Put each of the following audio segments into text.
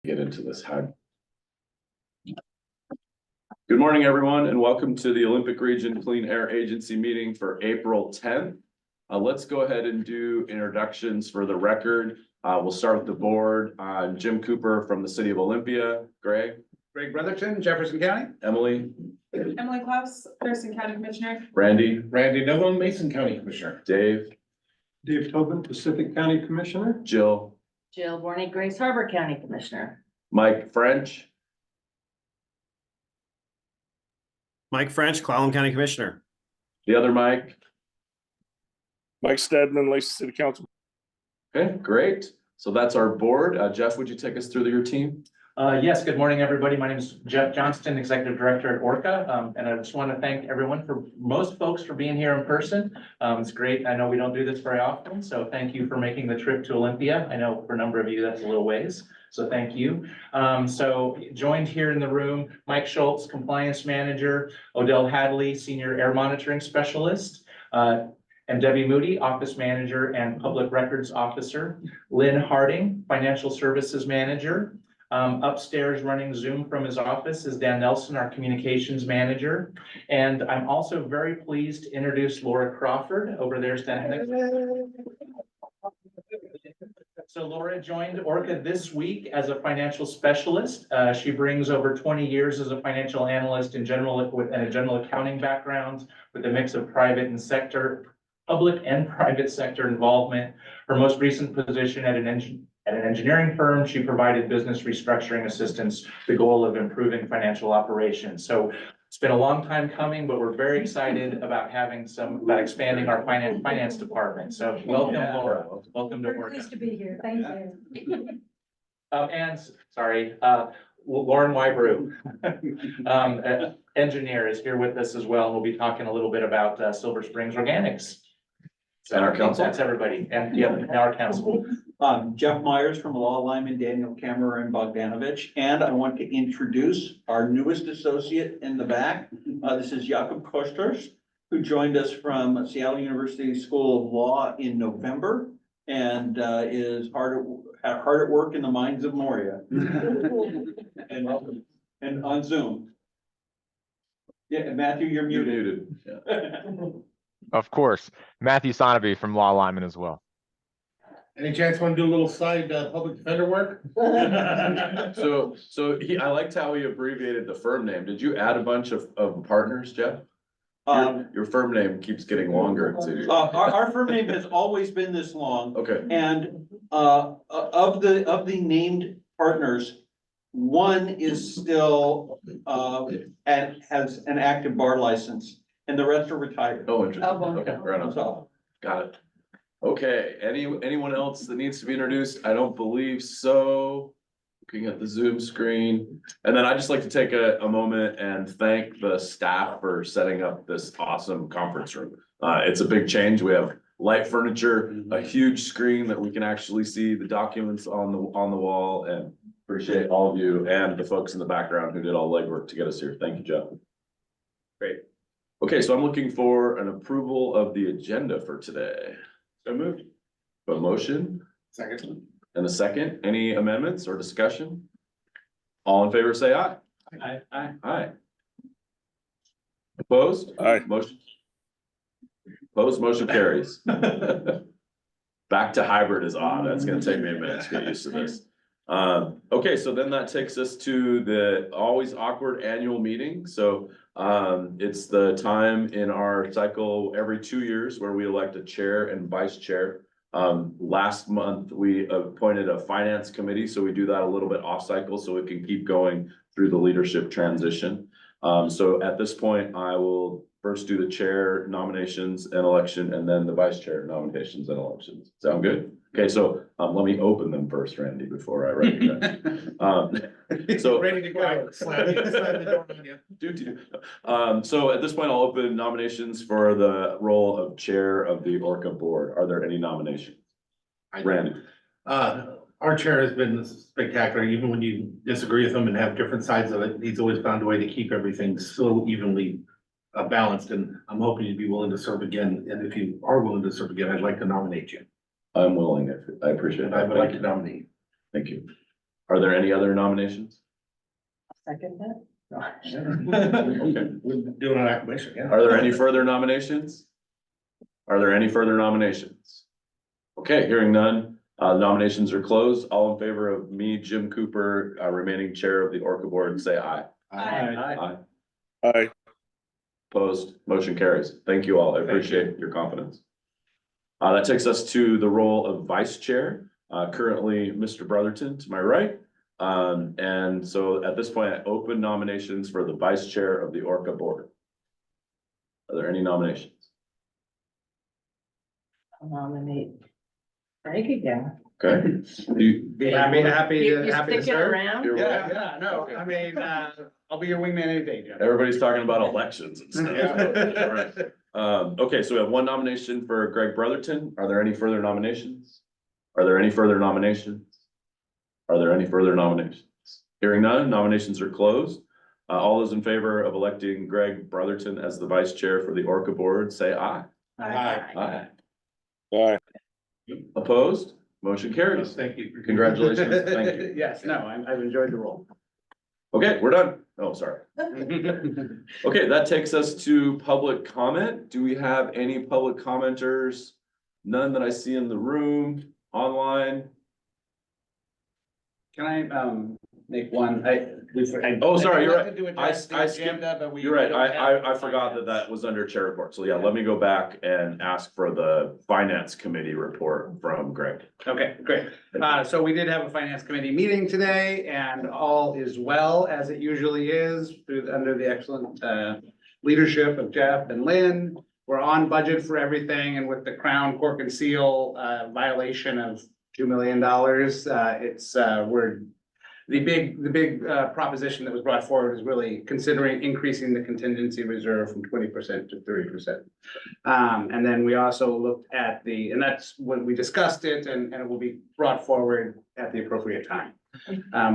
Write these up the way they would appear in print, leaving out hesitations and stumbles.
Get into this hard. Good morning, everyone, and welcome to the Olympic Region Clean Air Agency meeting for April 10th. Let's go ahead and do introductions for the record. We'll start with the board. Jim Cooper from the City of Olympia. Greg Brotherton, Jefferson County. Emily Klaus, Thurston County Commissioner. Randy Nolan, Mason County Commissioner. Dave Tobin, Pacific County Commissioner. Jill Jill Borney, Grace Harbor County Commissioner. Mike French Mike French, Clallam County Commissioner. the other Mike. Mike Stedman, Lacey City Council. Okay, great. So that's our board. Jeff, would you take us through your team? Yes, good morning, everybody. My name is Jeff Johnston, Executive Director at ORCAA. And I just want to thank everyone most folks for being here in person. It's great. I know we don't do this very often, so thank you for making the trip to Olympia. I know for a number of you, that's a little ways, so thank you. So joined here in the room, Mike Schultz, Compliance Manager, Odell Hadley, Senior Air Monitoring Specialist, and Debbie Moody, Office Manager and Public Records Officer, Lynn Harding, Financial Services Manager. Upstairs running Zoom from his office is Dan Nelson, our communications manager. And I'm also very pleased to introduce Laura Crawford over there standing next. So Laura joined ORCAA this week as a financial specialist. She brings over 20 years as a financial analyst in general and a general accounting background with a mix of public and private sector involvement. Her most recent position at an engineering firm, she provided business restructuring assistance, the goal of improving financial operations. So it's been a long time coming, but we're very excited about expanding our finance department. So welcome, Laura. Welcome to We're pleased ORCAA. to be here. Thank you. Lauren Wybrew, engineer, is here with us as well. And we'll be talking a little bit about Silver Springs Organics. And our council. That's everybody. And yeah, our council. Jeff Myers from Law Lyman, Daniel Kammerer and Bogdanovich. And I want to introduce our newest associate in the back. This is Jakob Kosters, who joined us from Seattle University School of Law in November and is hard at work in the mines of Moria. and on Zoom. Yeah, Matthew, you're muted. Yeah. Of course. Matthew Sonaby from Law Lyman as well. Any chance want to do a little side public defender work? I liked how he abbreviated the firm name. Did you add a bunch of partners, Jeff? Your firm name keeps getting longer. Our firm name has always been this long. Okay. And of the named partners, one is still and has an active bar license, and the rest are retired. Oh, interesting. Okay, right on. So, Got it. Okay, anyone else that needs to be introduced? I don't believe so. Looking at the Zoom screen. And then I'd just like to take a moment and thank the staff for setting up this awesome conference room. It's a big change. We have light furniture, a huge screen that we can actually see the documents on the wall, and appreciate all of you and the folks in the background who did all the legwork to get us here. Thank you, Jeff. Great. Okay, so I'm looking for an approval of the agenda for today. So moved. A motion Second. and a second. Any amendments or discussion? All in favor, say aye. Aye. Aye. Opposed? Aye. Opposed, motion carries. Back to hybrid is odd. That's gonna take me a minute to get used to this. Okay, so then that takes us to the always awkward annual meeting. So it's the time in our cycle every 2 years where we elect a chair and vice chair. Last month, we appointed a finance committee, so we do that a little bit off cycle so we can keep going through the leadership transition. So at this point, I will first do the chair nominations and election, and then the vice chair nominations and elections. Sound good? Okay, so let me open them first, Randy, before I recognize. So Ready to go. Slam the door on you. So at this point, I'll open nominations for the role of chair of the ORCAA board. Are there any nominations? Randy. Our chair has been spectacular, even when you disagree with him and have different sides of it. He's always found a way to keep everything so evenly balanced, and I'm hoping you'd be willing to serve again. And if you are willing to serve again, I'd like to nominate you. I'm willing. I appreciate it. I would like to nominate. Thank you. Are there any other nominations? Second that? Okay. We're doing an acclamation, yeah. Are there any further nominations? Are there any further nominations? Okay, hearing none, nominations are closed. All in favor of me, Jim Cooper, remaining chair of the ORCAA board, say aye. Aye. Aye. Opposed, motion carries. Thank you all. I appreciate your confidence. That takes us to the role of vice chair, currently Mr. Brotherton to my right. And so at this point, I open nominations for the vice chair of the ORCAA board. Are there any nominations? I'll nominate Greg again. Okay. Do you- Be happy You to sticking serve. around? you're Yeah, right. yeah, no, I mean, I'll be your wingman any day, Jeff. Everybody's talking about elections and stuff. Yeah. All right. Okay, so we have one nomination for Greg Brotherton. Are there any further nominations? Are there any further nominations? Are there any further nominations? Hearing none, nominations are closed. All those in favor of electing Greg Brotherton as the vice chair for the ORCAA board, say aye. Aye. Aye. Opposed? Motion carries. Thank you. Congratulations. Thank you. Yes, no, I've enjoyed the role. Okay, we're done. Oh, sorry. Okay, that takes us to public comment. Do we have any public commenters? None that I see in the room, online. Can I, make one, Oh, sorry, you're right. To do I address the skipped- agenda, but we You're right. don't have I forgot that that was under chair report. So yeah, let me go back and ask for the finance committee report from Greg. Okay, great. So we did have a finance committee meeting today and all is well as it usually is under the excellent leadership of Jeff and Lynn. We're on budget for everything and with the Crown Cork and Seal violation of $2 million, the big proposition that was brought forward is really considering increasing the contingency reserve from 20% to 30%. And then we also looked at and that's when we discussed it and it will be brought forward at the appropriate time.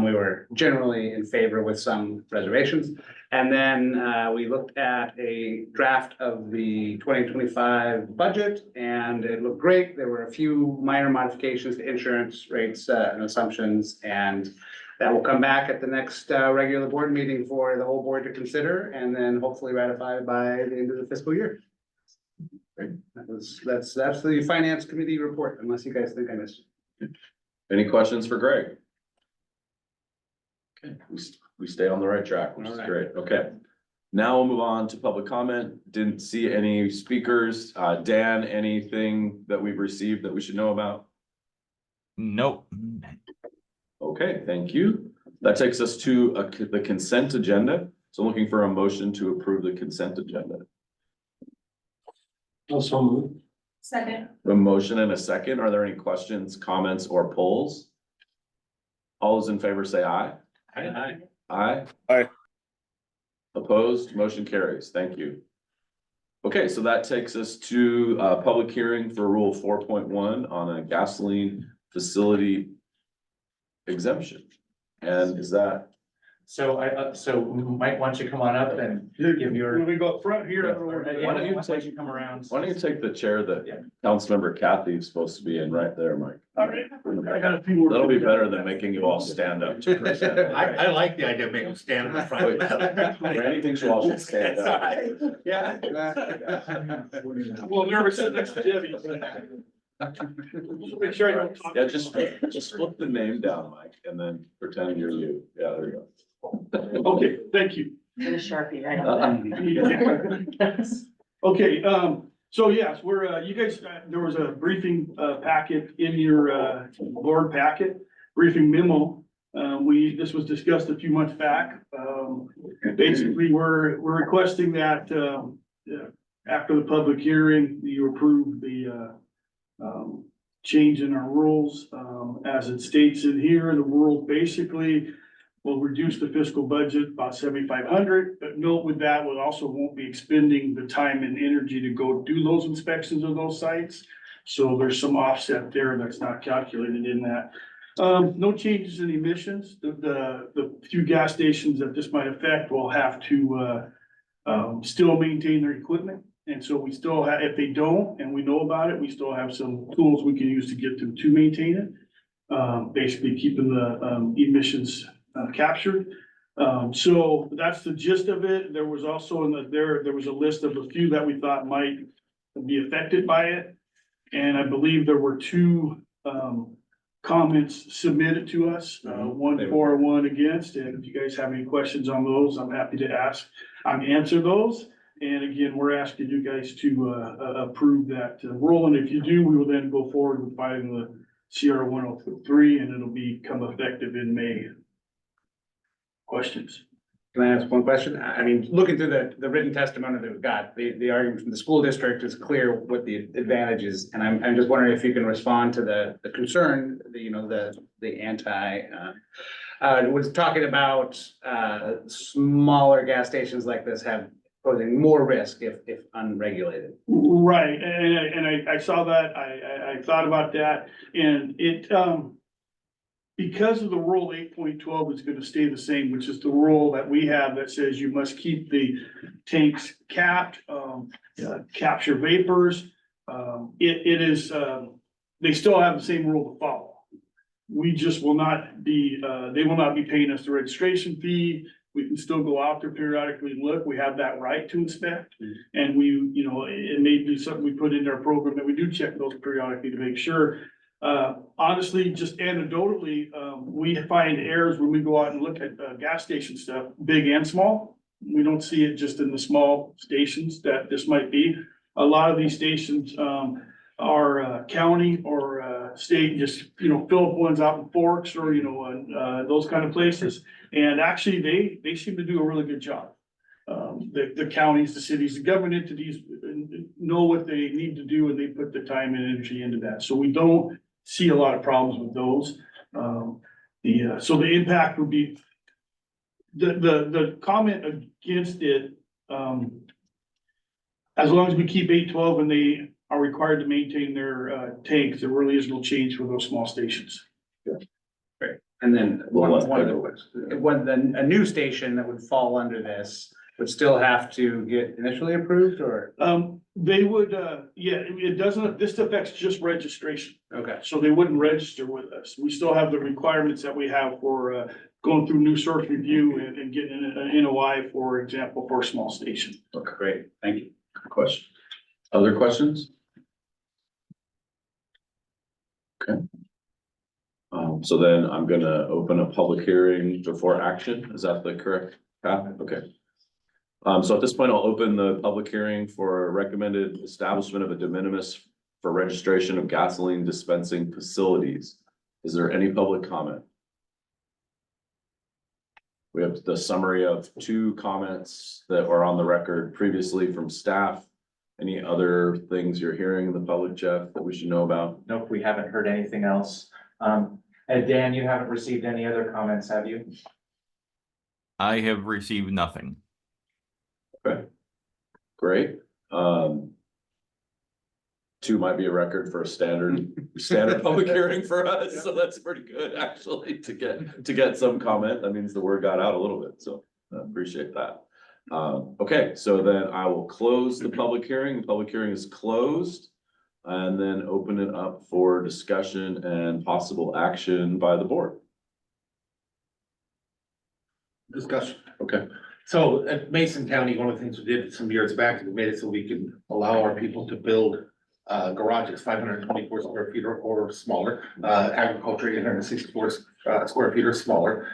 We were generally in favor with some reservations. And then we looked at a draft of the 2025 budget and it looked great. There were a few minor modifications to insurance rates and assumptions, and that will come back at the next regular board meeting for the whole board to consider and then hopefully ratify by the end of the fiscal year. That's the finance committee report, unless you guys think I missed it. Any questions for Greg? Okay, we stay on the right track, which is All right. great. Okay. Now we'll move on to public comment. Didn't see any speakers. Dan, anything that we've received that we should know about? Nope. Okay, thank you. That takes us to the consent agenda. So looking for a motion to approve the consent agenda. Also moved. Second. A motion and a second. Are there any questions, comments, or polls? All those in favor say aye. Aye. Aye. Aye. Opposed, motion carries. Thank you. Okay, so that takes us to public hearing for Rule 4.1 on a gasoline facility exemption. And is that, So Mike, why don't you come on up and give your. we go up front here? Why don't you take- come around? why don't you take the chair that Yeah. Councilmember Kathy is supposed to be in right there, Mike? All right. I got a few more. That'll be better than making you all stand up to present. I like the idea of making them stand in the front. Randy thinks you all should stand up. Yeah. Well, never sit next to Debbie. Make sure I don't talk. Yeah, just flip the name down, Mike, and then pretend you're you. Yeah, there you go. Okay, thank you. Get a Sharpie, right? Okay, so yes, we're, you guys, there was a briefing, packet in your, board packet, briefing memo. This was discussed a few months back. Basically, we're requesting that, after the public hearing, you approve the, change in our rules. As it states in here, the rules basically will reduce the fiscal budget about 7,500, but note with that, we also won't be expending the time and energy to go do those inspections of those sites. So there's some offset there that's not calculated in that. No changes in emissions. The few gas stations that this might affect will have to still maintain their equipment. And so we still have, if they don't, and we know about it, we still have some tools we can use to get them to maintain it. basically keeping the emissions captured. So that's the gist of it. There was also there was a list of a few that we thought might be affected by it. And I believe there were two comments submitted to us, one for, one against. And if you guys have any questions on those, I'm happy to answer those. And again, we're asking you guys to approve that rule. And if you do, we will then go forward with filing the CR 103 and it'll become effective in May. Questions? Can I ask one question? I mean, looking through the written testimony that we've got, the argument from the school district is clear what the advantage is. And I'm just wondering if you can respond to the concern, the anti, was talking about, smaller gas stations like this have posing more risk if unregulated. Right, and I saw that, I thought about that, and it, because of the rule 8.12 is gonna stay the same, which is the rule that we have that says you must keep the tanks capped, capture vapors. It is, they still have the same rule to follow. We just will not be, they will not be paying us the registration fee. We can still go out there periodically and look. We have that right to inspect. And we, it may be something we put into our program that we do check those periodically to make sure. Honestly, just anecdotally, we find errors when we go out and look at gas station stuff, big and small. We don't see it just in the small stations that this might be. A lot of these stations are county or state, just, fill up ones out in Forks or, those kind of places. And actually, they seem to do a really good job. The counties, the cities, the government entities know what they need to do and they put the time and energy into that. So we don't see a lot of problems with those. So the impact would be, the comment against it, as long as we keep 812 and they are required to maintain their tanks, there really is no change for those small stations. Great. And then a new station that would fall under this would still have to get initially approved or? They would, it doesn't, this affects just registration. Okay. So they wouldn't register with us. We still have the requirements that we have for, going through new source review and getting an NOI, for example, for a small station. Okay, great. Thank you. Good question. Other questions? Okay. So then I'm gonna open a public hearing before action. Is that the correct path? Okay. So at this point, I'll open the public hearing for a recommended establishment of a de minimis for registration of gasoline dispensing facilities. Is there any public comment? We have the summary of 2 comments that were on the record previously from staff. Any other things you're hearing in the public, Jeff, that we should know about? Nope, we haven't heard anything else. And Dan, you haven't received any other comments, have you? I have received nothing. Okay, great. 2 might be a record for a standard public hearing for us, so that's pretty good actually to get some comment. That means the word got out a little bit, so I appreciate that. Okay, so then I will close the public hearing. The public hearing is closed. And then open it up for discussion and possible action by the board. Discussion. Okay. So at Mason County, one of the things we did some years back, we made it so we can allow our people to build garages, 524 square feet or smaller, agriculture, 864 square feet or smaller,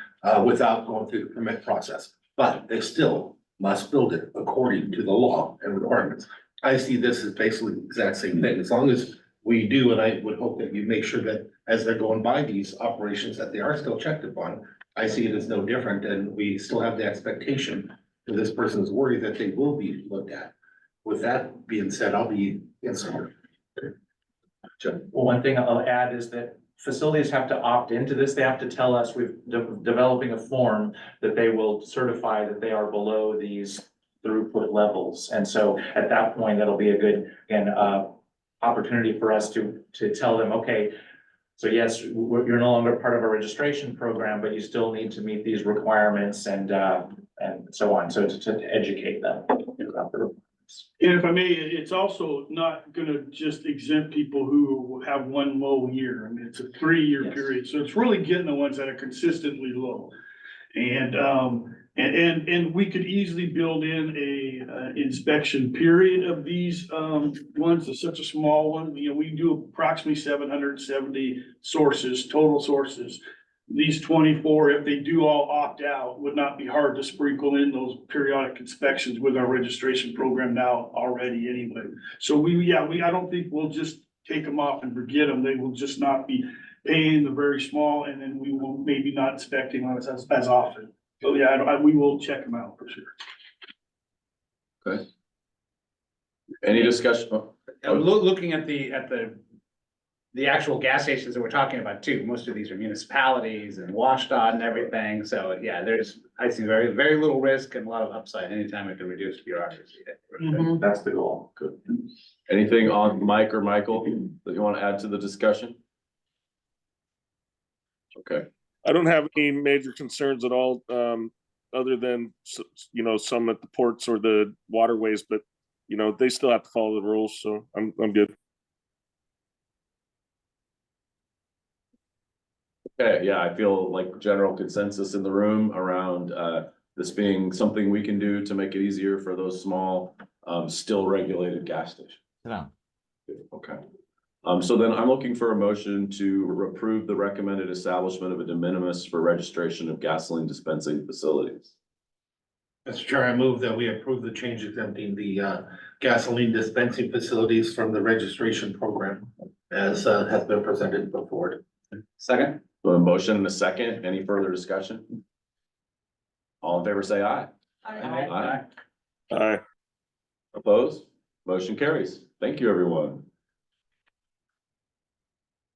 without going through the permit process. But they still must build it according to the law and requirements. I see this as basically the exact same thing, as long as we do, and I would hope that you make sure that as they're going by these operations, that they are still checked upon. I see it as no different, and we still have the expectation that this person's worried that they will be looked at. With that being said, I'll be in support. Well, one thing I'll add is that facilities have to opt into this. They have to tell us we're developing a form that they will certify that they are below these throughput levels. And so at that point, that'll be a good, again, opportunity for us to tell them, okay, so yes, you're no longer part of our registration program, but you still need to meet these requirements and so on. So to educate them. And if I may, it's also not gonna just exempt people who have one low year. I mean, it's a 3-year Yes. period, so it's really getting the ones that are consistently low. And we could easily build in a inspection period of these ones. It's such a small one. You know, we do approximately 770 sources, total sources. These 24, if they do all opt out, would not be hard to sprinkle in those periodic inspections with our registration program now already anyway. So I don't think we'll just take them off and forget them. They will just not be paying the very small, and then we will maybe not inspecting on us as often. So we will check them out for sure. Okay. Any discussion? Looking at the actual gas stations that we're talking about too, most of these are municipalities and WashDOT and everything. So yeah, I see very, very little risk and a lot of upside anytime we can reduce bureaucracy. That's the goal. Good. Anything on Mike or Michael that you want to add to the discussion? Okay. I don't have any major concerns at all, other than, some at the ports or the waterways, but, they still have to follow the rules, so I'm good. Okay, yeah, I feel like general consensus in the room around this being something we can do to make it easier for those small, still regulated gas stations. Yeah. Okay. So then I'm looking for a motion to approve the recommended establishment of a de minimis for registration of gasoline dispensing facilities. Mr. Chair, I move that we approve the change exempting the gasoline dispensing facilities from the registration program as has been presented before. Second? So a motion and a second. Any further discussion? All in favor, say aye. Aye. Aye. Opposed? Motion carries. Thank you, everyone.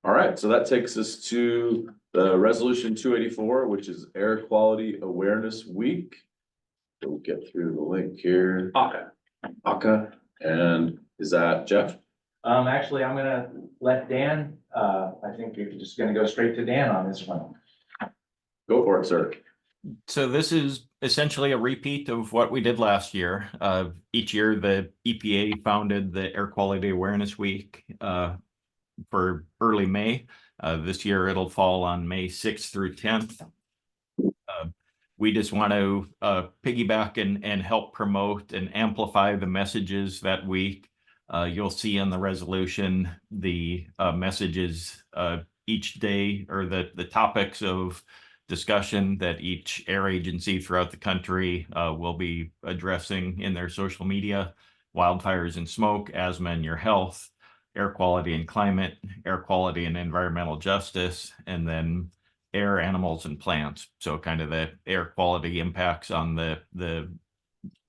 All right, so that takes us to the resolution 284, which is Air Quality Awareness Week. We'll get through the link here. ORCAA, and is that Jeff? Actually, I'm gonna let Dan, I think you're just gonna go straight to Dan on this one. Go for it, sir. So this is essentially a repeat of what we did last year. Each year, the EPA founded the Air Quality Awareness Week for early May. This year, it'll fall on May 6th through 10th. We just want to piggyback and help promote and amplify the messages that week. You'll see in the resolution the messages each day, or the topics of discussion that each air agency throughout the country will be addressing in their social media: wildfires and smoke, asthma and your health, air quality and climate, air quality and environmental justice, and then air, animals, and plants. So kind of the air quality impacts on the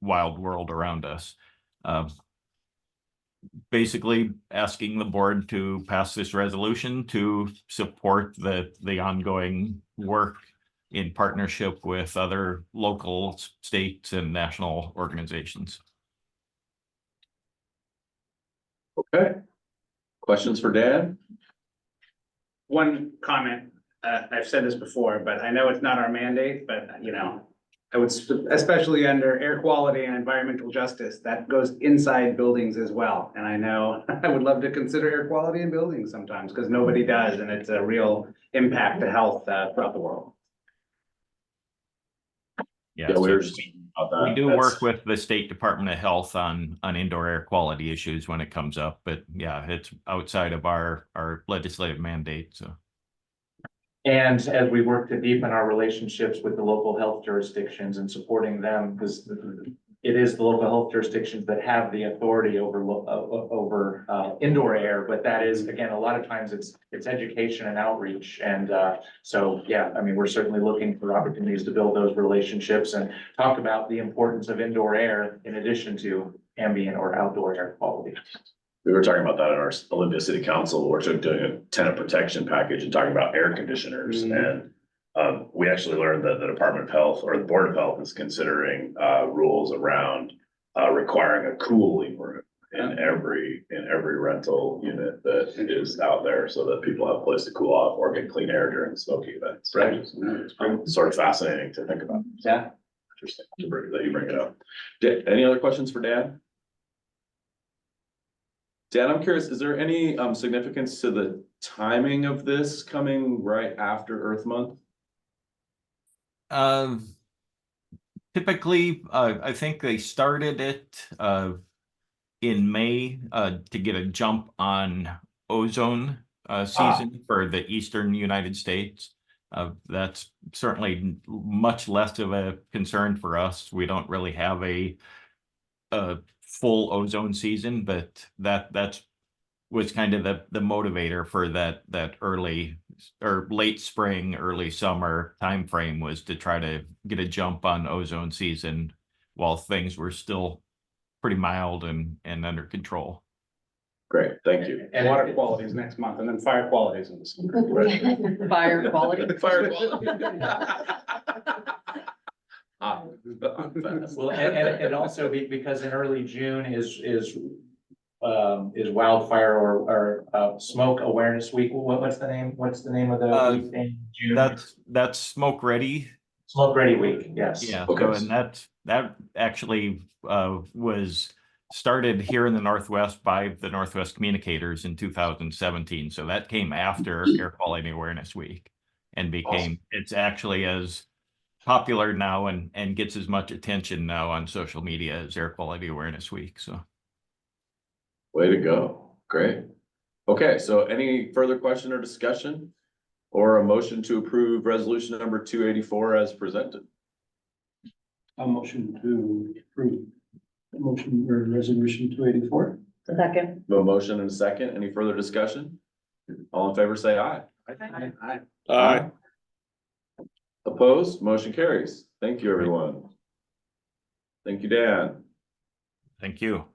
wild world around us. Basically asking the board to pass this resolution to support the ongoing work in partnership with other local, states, and national organizations. Okay. Questions for Dan? One comment, I've said this before, but I know it's not our mandate, but I would, especially under air quality and environmental justice, that goes inside buildings as well. And I know I would love to consider air quality in buildings sometimes, because nobody does, and it's a real impact to health throughout the world. Yeah, we so were just talking about that. we do That's- work with the State Department of Health on indoor air quality issues when it comes up, but yeah, it's outside of our legislative mandate, so. And as we work to deepen our relationships with the local health jurisdictions and supporting them, because it is the local health jurisdictions that have the authority over indoor air, but that is, again, a lot of times it's education and outreach. And so, yeah, I mean, we're certainly looking for opportunities to build those relationships and talk about the importance of indoor air in addition to ambient or outdoor air quality. We were talking about that in our Olympia City Council. We're doing a tenant protection package and talking about air conditioners. And we actually learned that the Department of Health or the Board of Health is considering rules around requiring a cooling room in every rental unit that is out there, so that people have a place to cool off or get clean air during the smoking events. Right. It's sort of fascinating to think about. Yeah. Interesting that you bring it up. Any other questions for Dan? Dan, I'm curious, is there any significance to the timing of this coming right after Earth Month? Typically, I think they started it in May to get a jump on ozone season for the eastern United States. That's certainly much less of a concern for us. We don't really have a full ozone season, but that's was kind of the motivator for that early or late spring, early summer timeframe, was to try to get a jump on ozone season while things were still pretty mild and under control. Great, thank you. And water quality is next month, and then fire quality is in the summer. Fire quality. Fire quality. Well, and also because in early June is wildfire or smoke awareness week. What's the name? What's the name of the week in June? That's Smoke Ready. Smoke Ready Week, yes. Yeah, Okay. so and that actually was started here in the Northwest by the Northwest Communicators in 2017. So that came after Air Quality Awareness Week and became, it's actually as popular now and gets as much attention now on social media as Air Quality Awareness Week. So. Way to go. Great. Okay, so any further question or discussion or a motion to approve resolution number 284 as presented? A motion to approve. Motion or resolution 284. Second. A motion and a second. Any further discussion? All in favor, say aye. Aye. Opposed? Motion carries. Thank you, everyone. Thank you, Dan. Thank you.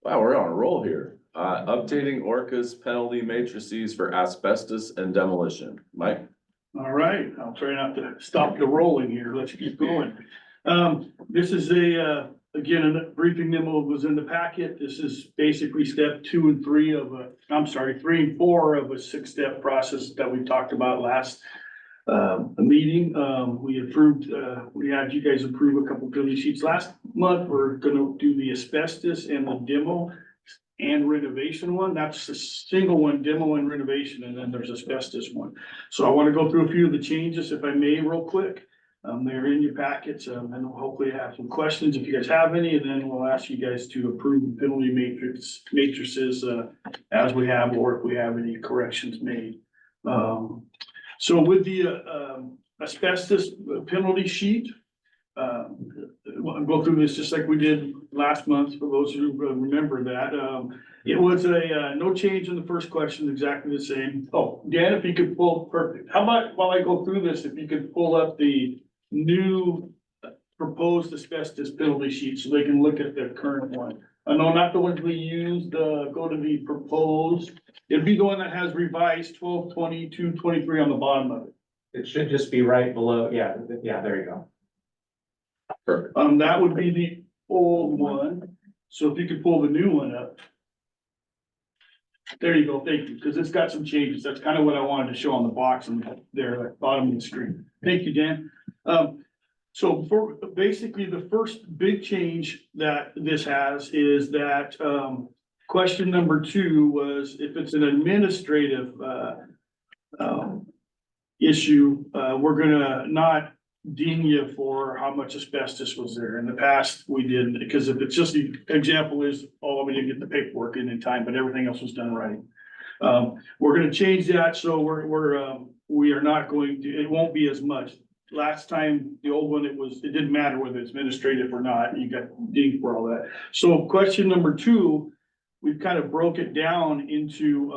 Wow, we're on a roll here. Updating ORCAA's penalty matrices for asbestos and demolition. Mike? All right, I'll try not to stop the rolling here. Let's keep going. This is again, a briefing memo was in the packet. This is basically step 2 and 3 of 3 and 4 of a 6-step process that we talked about last meeting. We approved, we had you guys approve a couple penalty sheets last month. We're gonna do the asbestos and the demo and renovation one. That's a single one, demo and renovation, and then there's asbestos one. So I want to go through a few of the changes, if I may, real quick. They're in your packets, and hopefully have some questions if you guys have any, and then we'll ask you guys to approve the penalty matrices as we have, or if we have any corrections made. So with the asbestos penalty sheet, I'll go through this just like we did last month, for those who remember that. It was a no change in the first question, exactly the same. Oh, Dan, if you could pull, perfect. How about while I go through this, if you could pull up the new proposed asbestos penalty sheet so they can look at the current one. No, not the ones we used, go to the proposed. It'd be the one that has revised 12/22/23 on the bottom of it. It should just be right below, yeah, there you go. Perfect. That would be the old one. So if you could pull the new one up. There you go, thank you, because it's got some changes. That's kind of what I wanted to show on the box and there at the bottom of the screen. Thank you, Dan. So for basically the first big change that this has is that, question number 2 was if it's an administrative, issue, we're gonna not ding you for how much asbestos was there. In the past, we did, because if it's just the example is, oh, we didn't get the paperwork in time, but everything else was done right. We're gonna change that, so we are not going to, it won't be as much. Last time, the old one, it didn't matter whether it's administrative or not, you got dinged for all that. So question number 2, we've kind of broke it down into,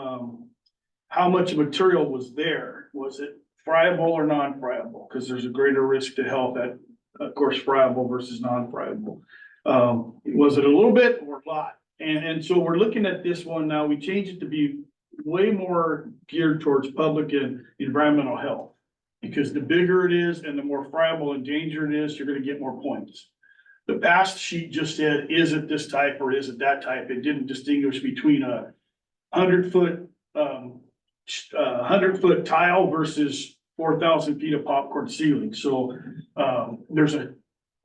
how much material was there. Was it friable or non-friable? Because there's a greater risk to health at, of course, friable versus non-friable. Was it a little bit or a lot? And so we're looking at this one now. We changed it to be way more geared towards public and environmental health. Because the bigger it is and the more friable and dangerous it is, you're gonna get more points. The past sheet just said, is it this type or is it that type? It didn't distinguish between a 100-foot 100-foot tile versus 4,000 feet of popcorn ceiling. So there's a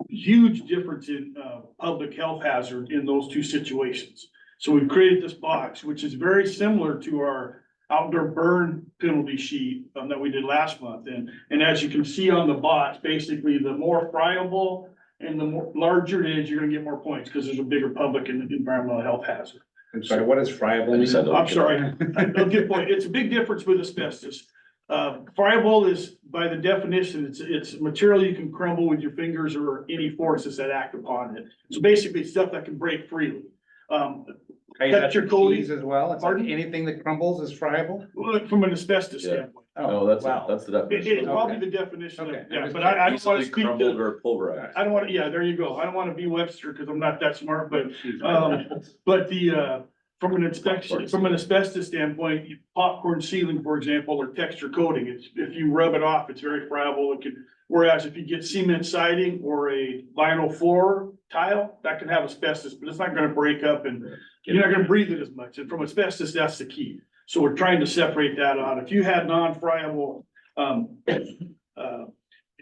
huge difference in public health hazard in those two situations. So we've created this box, which is very similar to our outdoor burn penalty sheet that we did last month. And as you can see on the box, basically the more friable and the more larger it is, you're gonna get more points because there's a bigger public and environmental health hazard. I'm sorry, what is friable I just had mean? to I'm look it sorry, up. no, good point. It's a big difference with asbestos. Friable is, by the definition, it's material you can crumble with your fingers or any forces that act upon it. So basically, it's stuff that can break freely. Are you at Texture your coating. cheese as well? It's like Pardon? anything that crumbles is friable? From an asbestos Yeah. standpoint. No, that's Wow. the It's definition. probably the definition of, Okay. yeah, but I don't wanna Easily speak crumbled to, or pulverized. I don't wanna, yeah, there you go. I don't wanna be Webster, cause I'm not that smart, but the, from an inspection, from an asbestos standpoint, popcorn sealing, for example, or texture coating, it's, if you rub it off, it's very friable. It can, whereas if you get cement siding or a vinyl floor tile, that can have asbestos, but it's not gonna break up and you're not gonna breathe it as much. And from asbestos, that's the key. So we're trying to separate that out. If you had non-friable,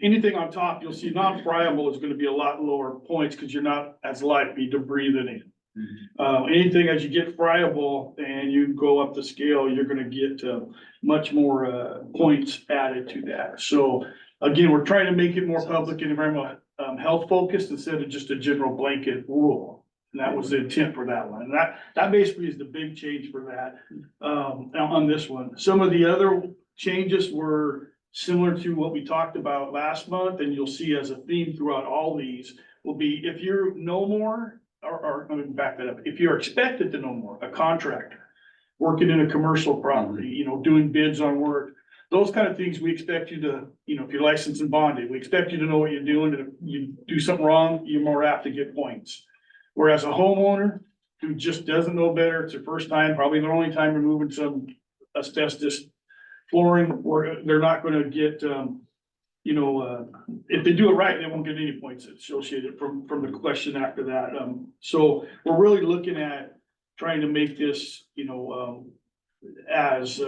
anything on top, you'll see non-friable is gonna be a lot lower points because you're not as likely to breathe it in. Anything as you get friable and you go up the scale, you're gonna get much more points added to that. So again, we're trying to make it more public and environmental health focused instead of just a general blanket rule. And that was the intent for that one. And that basically is the big change for that on this one. Some of the other changes were similar to what we talked about last month, and you'll see as a theme throughout all these will be if you're no more. Or let me back that up. If you're expected to know more, a contractor working in a commercial property, you know, doing bids on work, those kind of things, we expect you to, you know, if you're licensed and bonded, we expect you to know what you're doing. And if you do something wrong, you're more apt to get points. Whereas a homeowner who just doesn't know better, it's their first time, probably their only time removing some asbestos flooring, or they're not gonna get, if they do it right, they won't get any points associated from the question after that. So we're really looking at trying to make this, as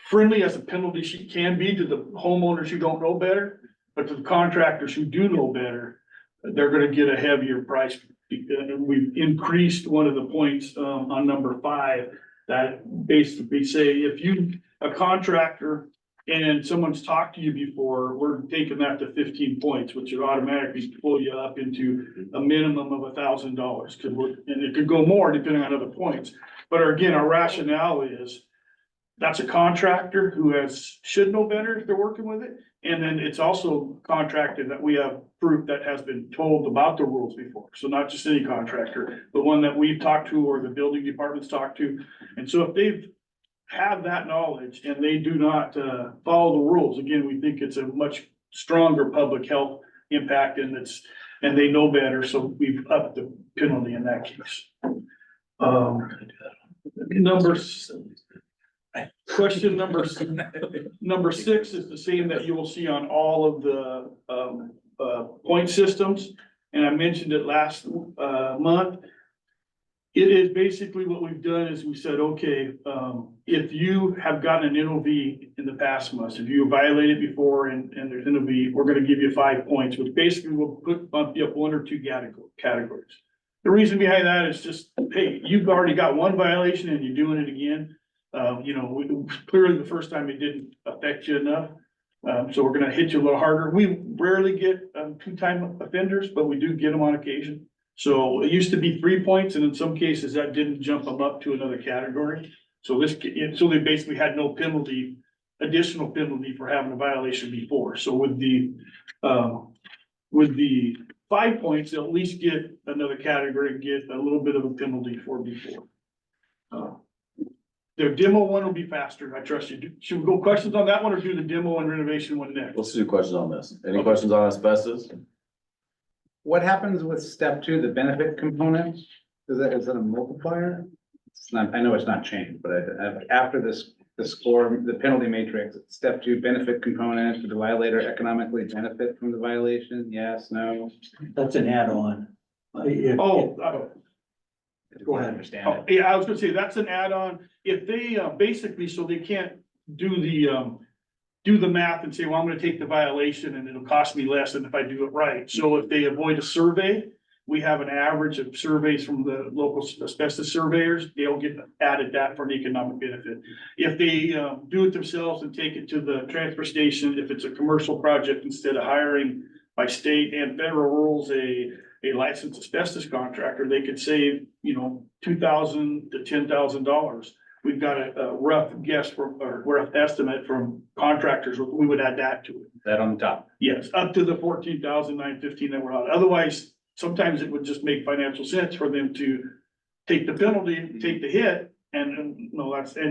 friendly as a penalty sheet can be to the homeowners who don't know better, but to the contractors who do know better, they're gonna get a heavier price. We've increased one of the points on number 5 that basically say if you, a contractor, and someone's talked to you before, we're taking that to 15 points, which would automatically pull you up into a minimum of $1,000. And it could go more depending on other points. But again, our rationale is that's a contractor who should know better if they're working with it. And then it's also contracted that we have proof that has been told about the rules before. So not just any contractor, the one that we've talked to or the building department's talked to. And so if they've have that knowledge and they do not follow the rules, again, we think it's a much stronger public health impact and they know better, so we've upped the penalty in that case. Question number 6 is the same that you will see on all of the point systems, and I mentioned it last month. It is basically what we've done is we said, okay, if you have gotten an NOV in the past months, if you violated before and there's NOV, we're gonna give you 5 points, which basically will bump you up 1 or 2 categories. The reason behind that is just, hey, you've already got 1 violation and you're doing it again. Clearly the first time it didn't affect you enough. So we're gonna hit you a little harder. We rarely get 2-time offenders, but we do get them on occasion. So it used to be 3 points, and in some cases that didn't jump them up to another category. So they basically had no penalty, additional penalty for having a violation before. So with the 5 points, they'll at least get another category, get a little bit of a penalty for before. The demo one will be faster, I trust you. Should we go questions on that one or do the demo and renovation one next? Let's do questions on this. Any questions on asbestos? What happens with step 2, the benefit component? Is it a multiplier? It's not, I know it's not changed, but after the score, the penalty matrix, step 2, benefit component, did the violator economically benefit from the violation? Yes, no? That's an add-on. Go ahead, understand it. Yeah, I was gonna say, that's an add-on. If they, basically, so they can't do the math and say, well, I'm gonna take the violation and it'll cost me less than if I do it right. So if they avoid a survey, we have an average of surveys from the local asbestos surveyors, they'll get added that for an economic benefit. If they do it themselves and take it to the transfer station, if it's a commercial project, instead of hiring by state and federal rules, a licensed asbestos contractor, they could save, $2,000 to $10,000. We've got a rough guess or rough estimate from contractors, we would add that to it. That on the top. Yes, up to the 14,915 that we're on. Otherwise, sometimes it would just make financial sense for them to take the penalty, take the hit,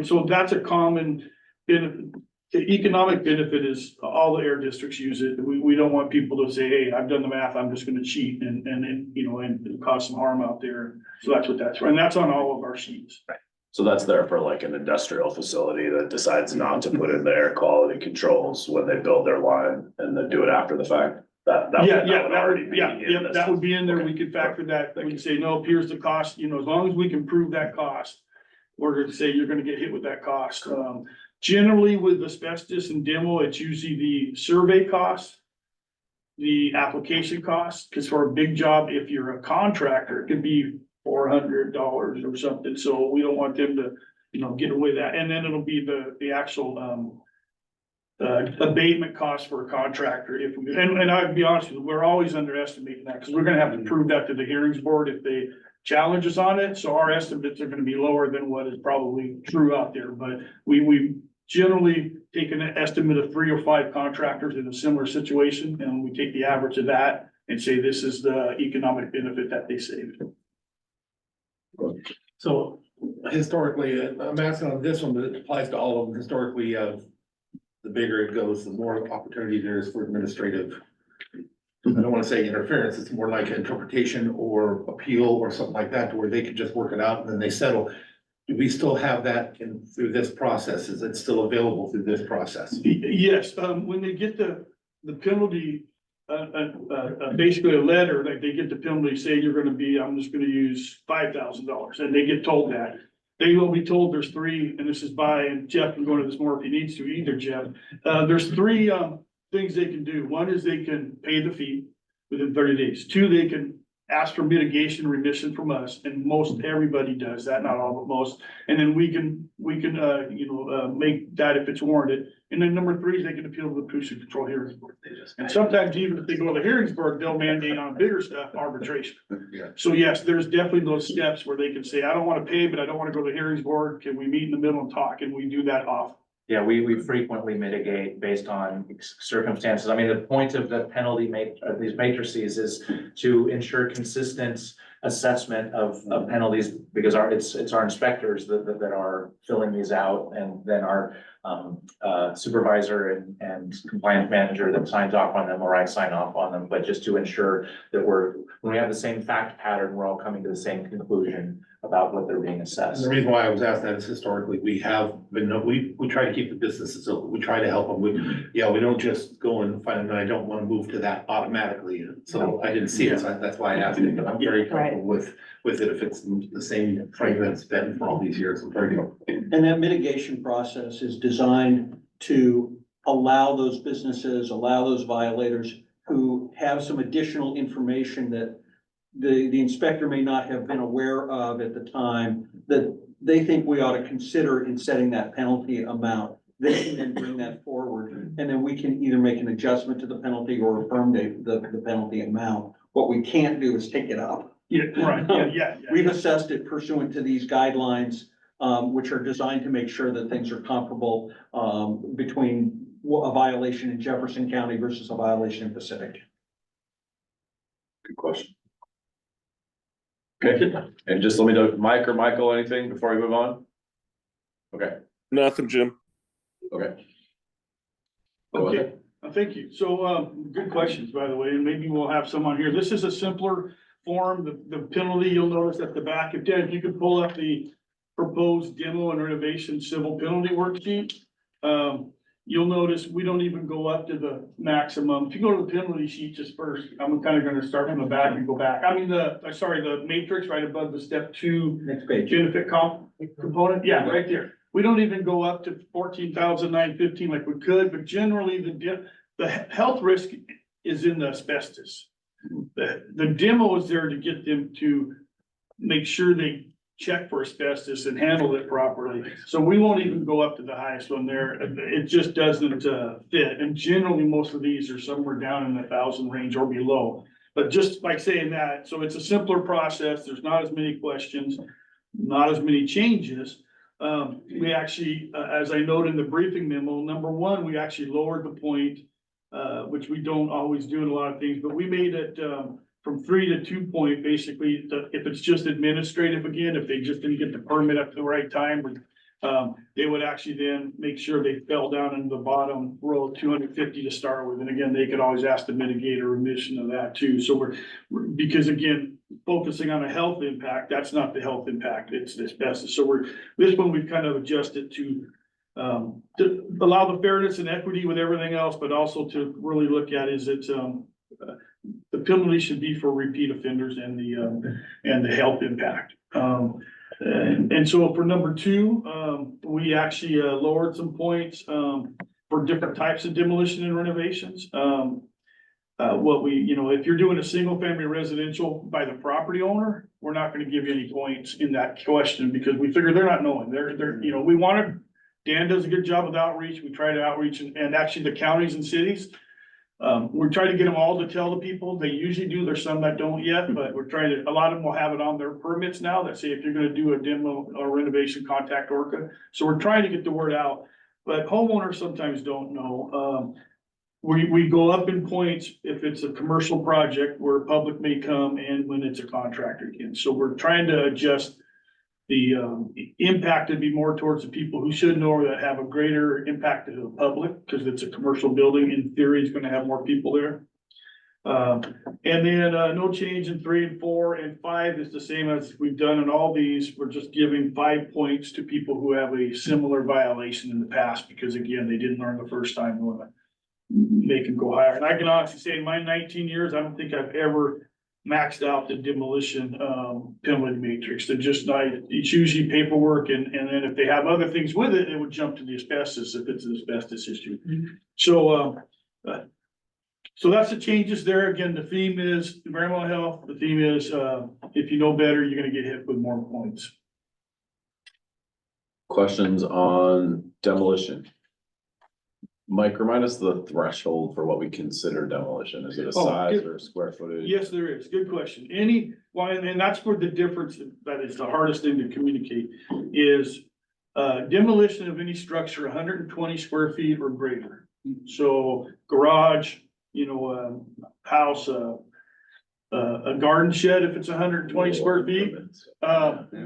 so that's a common benefit. The economic benefit is all the air districts use it. We don't want people to say, hey, I've done the math, I'm just gonna cheat and cause some harm out there. So that's what that's for, and that's on all of our sheets. So that's there for like an industrial facility that decides not to put in the air quality controls when they build their line and then do it after the fact. That would already be in this. That would be in there. Okay. We could factor that. We can say, no, here's the cost, as long as we can prove that cost. We're gonna say you're gonna get hit with that cost. Generally with asbestos and demo, it's usually the survey cost, the application cost, because for a big job, if you're a contractor, it could be $400 or something. So we don't want them to, get away with that. And then it'll be the actual, abatement cost for a contractor. And I'd be honest with you, we're always underestimating that because we're gonna have to prove that to the hearings board if they challenge us on it. So our estimates are gonna be lower than what is probably true out there. But we generally take an estimate of 3 or 5 contractors in a similar situation, and we take the average of that and say this is the economic benefit that they saved. So historically, I'm asking on this one, but it applies to all of them. Historically, the bigger it goes, the more opportunity there is for administrative. I don't want to say interference, it's more like interpretation or appeal or something like that, to where they could just work it out and then they settle. Do we still have that through this process? Is it still available through this process? Yes, when they get the penalty, basically a letter, like they get the penalty, say you're gonna be, I'm just gonna use $5,000, and they get told that. They will be told there's 3, and this is and Jeff can go into this more if he needs to either, Jeff. There's 3 things they can do. One is they can pay the fee within 30 days. 2, they can ask for mitigation remission from us, and most everybody does that, not all, but most. And then we can make that if it's warranted. And then number 3 is they can appeal to the pollution control hearings board. And sometimes even if they go to the hearings board, they'll mandate on bigger stuff, arbitration. Yeah. So yes, there's definitely those steps where they can say, I don't want to pay, but I don't want to go to the hearings board. Can we meet in the middle and talk? And we do that often. Yeah, we frequently mitigate based on circumstances. I mean, the point of the penalty these matrices is to ensure consistent assessment of penalties, because it's our inspectors that are filling these out, and then our supervisor and compliance manager that signs off on them, or I sign off on them, but just to ensure that when we have the same fact pattern, we're all coming to the same conclusion about what they're being assessed. The reason why I was asking that is historically, we have been, we try to keep the businesses open. We try to help them. We don't just go and find them, and I don't want to move to that automatically. So I didn't see it, so that's why I asked it, but I'm very comfortable with it if it's the same frame that's been for all these years. I'm very good. And that mitigation process is designed to allow those businesses, allow those violators who have some additional information that the inspector may not have been aware of at the time, that they think we ought to consider in setting that penalty amount. They can then bring that forward, and then we can either make an adjustment to the penalty or affirm the penalty amount. What we can't do is take it up. Yeah, right, yeah. We've assessed it pursuant to these guidelines, which are designed to make sure that things are comparable between a violation in Jefferson County versus a violation in Pacific. Good question. Okay, and just let me know, Mike or Michael, anything before we move on? Okay, Nothing, Jim. okay. Okay, thank you. So, good questions, by the way, and maybe we'll have some on here. This is a simpler form. The penalty, you'll notice at the back, if you could pull up the proposed demo and renovation civil penalty worksheet. You'll notice we don't even go up to the maximum. If you go to the penalty sheet just first, I'm kind of gonna start from the back and go back. I mean, the matrix right above the step 2. Next page. Benefit component, yeah, right there. We don't even go up to 14,915 like we could, but generally the health risk is in the asbestos. the demo is there to get them to make sure they check for asbestos and handle it properly. So we won't even go up to the highest one there. It just doesn't fit. And generally, most of these are somewhere down in the 1,000 range or below. But just like saying that, so it's a simpler process. There's not as many questions, not as many changes. We actually, as I noted in the briefing memo, number one, we actually lowered the point, which we don't always do in a lot of things, but we made it from 3 to 2 point, basically, if it's just administrative again, if they just didn't get the permit up at the right time, they would actually then make sure they fell down into the bottom row of 250 to start with. And again, they could always ask to mitigate a remission of that too. So we're because again, focusing on a health impact, that's not the health impact, it's the asbestos. So this one, we've kind of adjusted to allow the fairness and equity with everything else, but also to really look at is it, the penalty should be for repeat offenders and the health impact. And so for number 2, we actually lowered some points for different types of demolition and renovations. What we, if you're doing a single family residential by the property owner, we're not going to give you any points in that question because we figure they're not knowing. We wanted, Dan does a good job with outreach. We try to outreach and actually the counties and cities. We're trying to get them all to tell the people. They usually do. There's some that don't yet, but we're trying to, a lot of them will have it on their permits now that say if you're gonna do a demo or renovation, contact ORCAA. So we're trying to get the word out, but homeowners sometimes don't know. We go up in points if it's a commercial project where public may come and when it's a contractor again. So we're trying to adjust the impact to be more towards the people who should know or that have a greater impact to the public because it's a commercial building. In theory, it's going to have more people there. And then no change in 3 and 4 and 5 is the same as we've done in all these. We're just giving 5 points to people who have a similar violation in the past because again, they didn't learn the first time. We want to make them go higher. And I can honestly say in my 19 years, I don't think I've ever maxed out the demolition penalty matrix. They're just not, it's usually paperwork and then if they have other things with it, it would jump to the asbestos if it's an asbestos issue. So that's the changes there. Again, the theme is environmental health. The theme is if you know better, you're gonna get hit with more points. Questions on demolition? Mike, remind us the threshold for what we consider demolition. Is it a size or a square footage? Yes, there is. Good question. And that's where the difference that is the hardest thing to communicate is demolition of any structure 120 square feet or greater. So garage, house, a garden shed, if it's 120 square feet.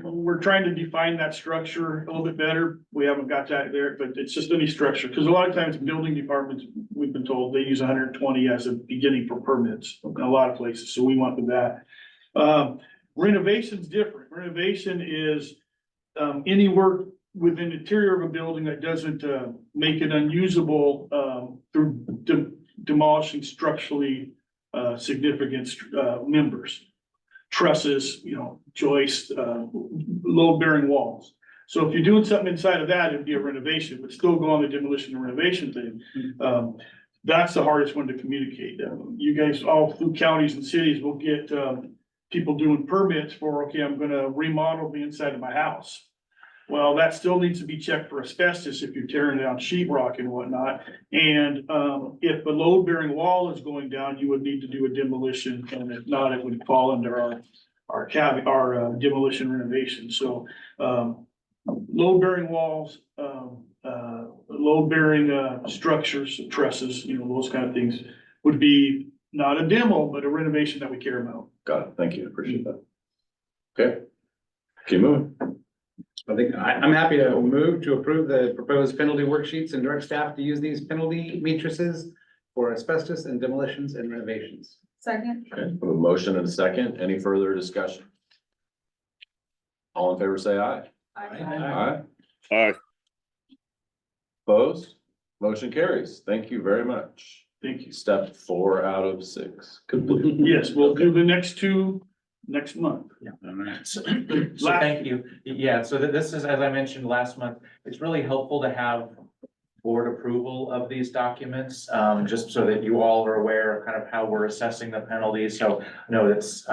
We're trying to define that structure a little bit better. We haven't got that there, but it's just any structure. Because a lot of times building departments, we've been told they use 120 as a beginning for permits in a lot of places. So we went with that. Renovation's different. Renovation is any work within the interior of a building that doesn't make it unusable through demolishing structurally significant members, trusses, joists, load-bearing walls. So if you're doing something inside of that, it'd be a renovation, but still go on the demolition and renovation thing. That's the hardest one to communicate. You guys all through counties and cities will get people doing permits for, okay, I'm gonna remodel the inside of my house. Well, that still needs to be checked for asbestos if you're tearing down sheetrock and whatnot. And if the load-bearing wall is going down, you would need to do a demolition, and if not, it would fall under our demolition renovation. So load-bearing walls, load-bearing structures, trusses, those kind of things would be not a demo, but a renovation that we care about. Got it. Thank you. Appreciate that. Okay. Keep moving. I think I'm happy to move to approve the proposed penalty worksheets and direct staff to use these penalty matrices for asbestos and demolitions and renovations. Second. Okay, we have a motion and a second. Any further discussion? All in favor, say aye. Aye. Aye. Opposed? Motion carries. Thank you very much. Thank you. Step 4 out of 6 complete. Yes, we'll do the next 2 next month. So thank you. Yeah, so this is, as I mentioned last month, it's really helpful to have board approval of these documents, just so that you all are aware of kind of how we're assessing the penalties. So I know it's,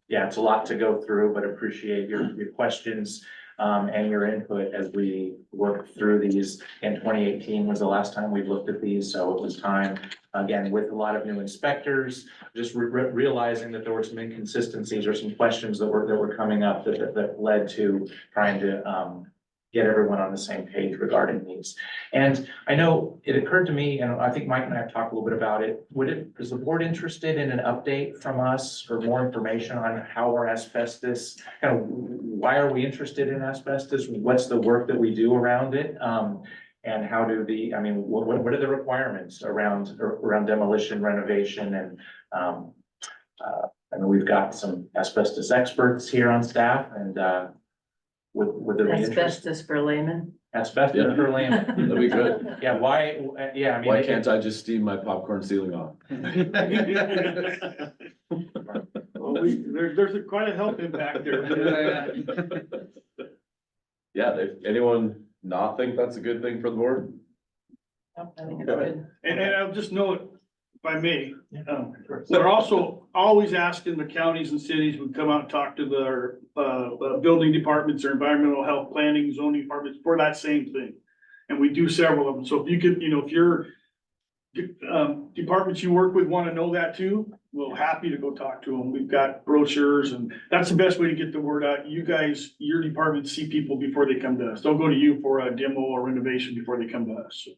yeah, it's a lot to go through, but appreciate your questions and your input as we work through these. And 2018 was the last time we looked at these, so it was time, again, with a lot of new inspectors, just realizing that there were some inconsistencies or some questions that were coming up that led to trying to get everyone on the same page regarding these. And I know it occurred to me, and I think Mike and I have talked a little bit about it, is the board interested in an update from us or more information on how our asbestos, kind of why are we interested in asbestos? What's the work that we do around it? And how do I mean, what are the requirements around demolition, renovation, and I mean, we've got some asbestos experts here on staff, and would there be interest? Asbestos for laymen. Asbestos for laymen. That'd be good. Yeah, why, yeah, I mean. Why can't I just steam my popcorn ceiling off? Well, there's quite a health impact there. Yeah, if anyone not think that's a good thing for the board? I think it's good. And I'll just note, if I may, we're also always asking the counties and cities would come out and talk to their building departments or environmental health planning, zoning departments for that same thing. And we do several of them. So if you could, if your departments you work with want to know that too, we're happy to go talk to them. We've got brochures, and that's the best way to get the word out. You guys, your departments see people before they come to us. They'll go to you for a demo or renovation before they come to us. So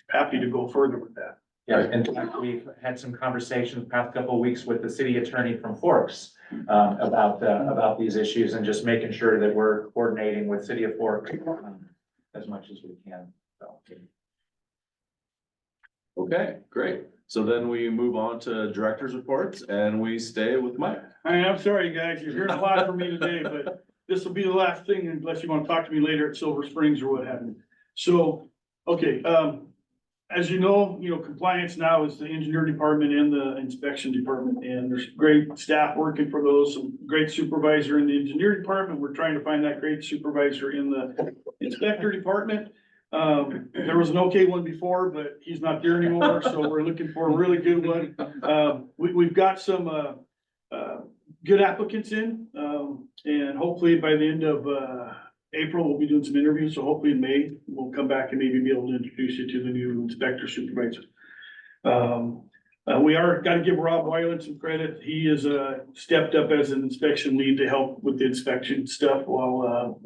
happy to go further with that. Yeah, and we've had some conversations the past couple of weeks with the city attorney from Forks about these issues, and just making sure that we're coordinating with City of Forks as much as we can. So. Okay, great. So then we move on to director's reports, and we stay with Mike. I'm sorry, guys, you're hearing a lot from me today, but this will be the last thing unless you want to talk to me later at Silver Springs or what have you. So, okay, as you know, compliance now is the engineer department and the inspection department, and there's great staff working for those, some great supervisor in the engineer department. We're trying to find that great supervisor in the inspector department. There was an okay one before, but he's not there anymore, so we're looking for a really good one. We've got some good applicants in, and hopefully by the end of April, we'll be doing some interviews, so hopefully in May, we'll come back and maybe be able to introduce you to the new inspector supervisor. We gotta give Rob Weiland some credit. He has stepped up as an inspection lead to help with the inspection stuff while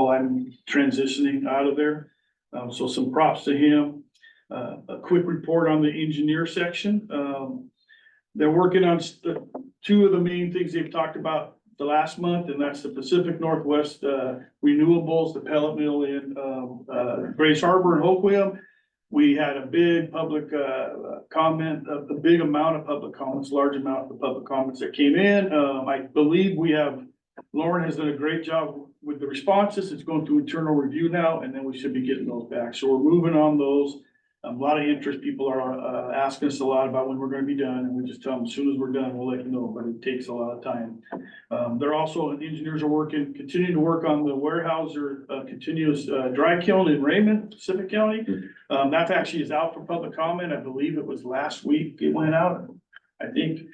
I'm transitioning out of there. So some props to him. A quick report on the engineer section. They're working on two of the main things they've talked about the last month, and that's the Pacific Northwest renewables, the pellet mill in Grace Harbor and Hoquiam. We had a big public comment, a big amount of public comments, large amount of public comments that came in. I believe Lauren has done a great job with the responses. It's going through internal review now, and then we should be getting those back. So we're moving on those. A lot of interest. People are asking us a lot about when we're going to be done, and we just tell them as soon as we're done, we'll let you know, but it takes a lot of time. They're also, the engineers are continuing to work on the Weyerhaeuser continuous dry kiln in Raymond, Pacific County. That actually is out for public comment. I believe it was last week it went out, I think.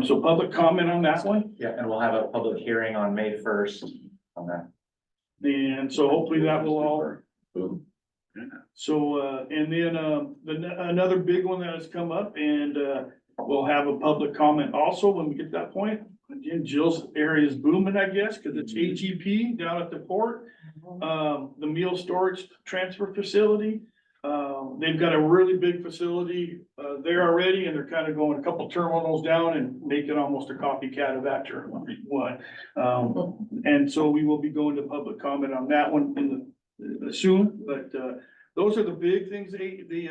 So public comment on that one. Yeah, and we'll have a public hearing on May 1st on that. And so hopefully that will all. So, and then, another big one that has come up, and, we'll have a public comment also when we get to that point. Again, Jill's area is booming, I guess, because it's HEP down at the port. The meal storage transfer facility. They've got a really big facility, there already, and they're kind of going a couple terminals down and making almost a copycat of that terminal one. And so we will be going to public comment on that one soon, but, those are the big things the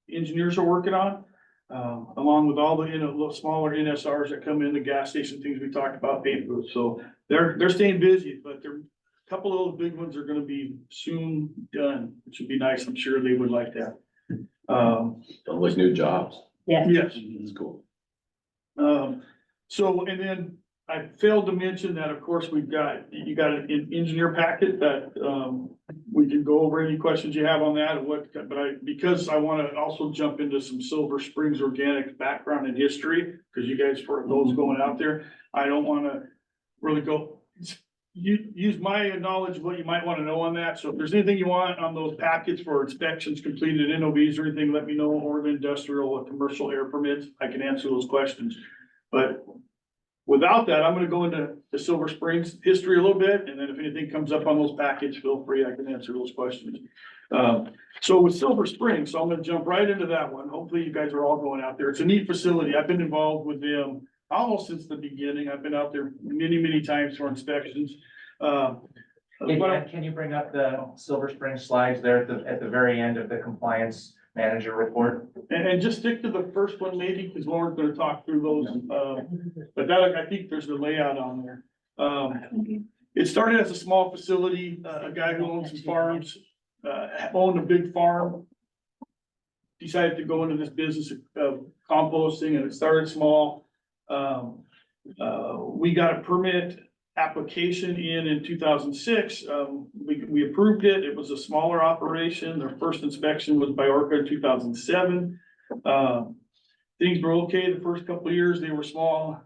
engineers are working on, along with all the smaller NSRs that come in, the gas station things we talked about, paint booths. So they're staying busy, but a couple of those big ones are gonna be soon done, which would be nice. I'm sure they would like that. Sounds like new jobs. Yeah. Yes. It's cool. So, and then I failed to mention that, of course, you got an engineer packet that, we can go over any questions you have on that and because I want to also jump into some Silver Springs organic background and history, because you guys, for those going out there, I don't want to really go, use my knowledge, what you might want to know on that. So if there's anything you want on those packets for inspections completed, NOVs or anything, let me know, or the industrial or commercial air permits, I can answer those questions. But without that, I'm gonna go into the Silver Springs history a little bit, and then if anything comes up on those packets, feel free, I can answer those questions. So with Silver Springs, so I'm gonna jump right into that one. Hopefully you guys are all going out there. It's a neat facility. I've been involved with them almost since the beginning. I've been out there many times for inspections. Can you bring up the Silver Spring slides there at the very end of the compliance manager report? And just stick to the first one maybe, because Lauren's gonna talk through those, but that, I think there's the layout on there. It started as a small facility, a guy who owns some farms, owned a big farm. Decided to go into this business of composting, and it started small. We got a permit application in 2006. We approved it. It was a smaller operation. Their first inspection was by ORCAA in 2007. Things were okay the first couple of years. They were small.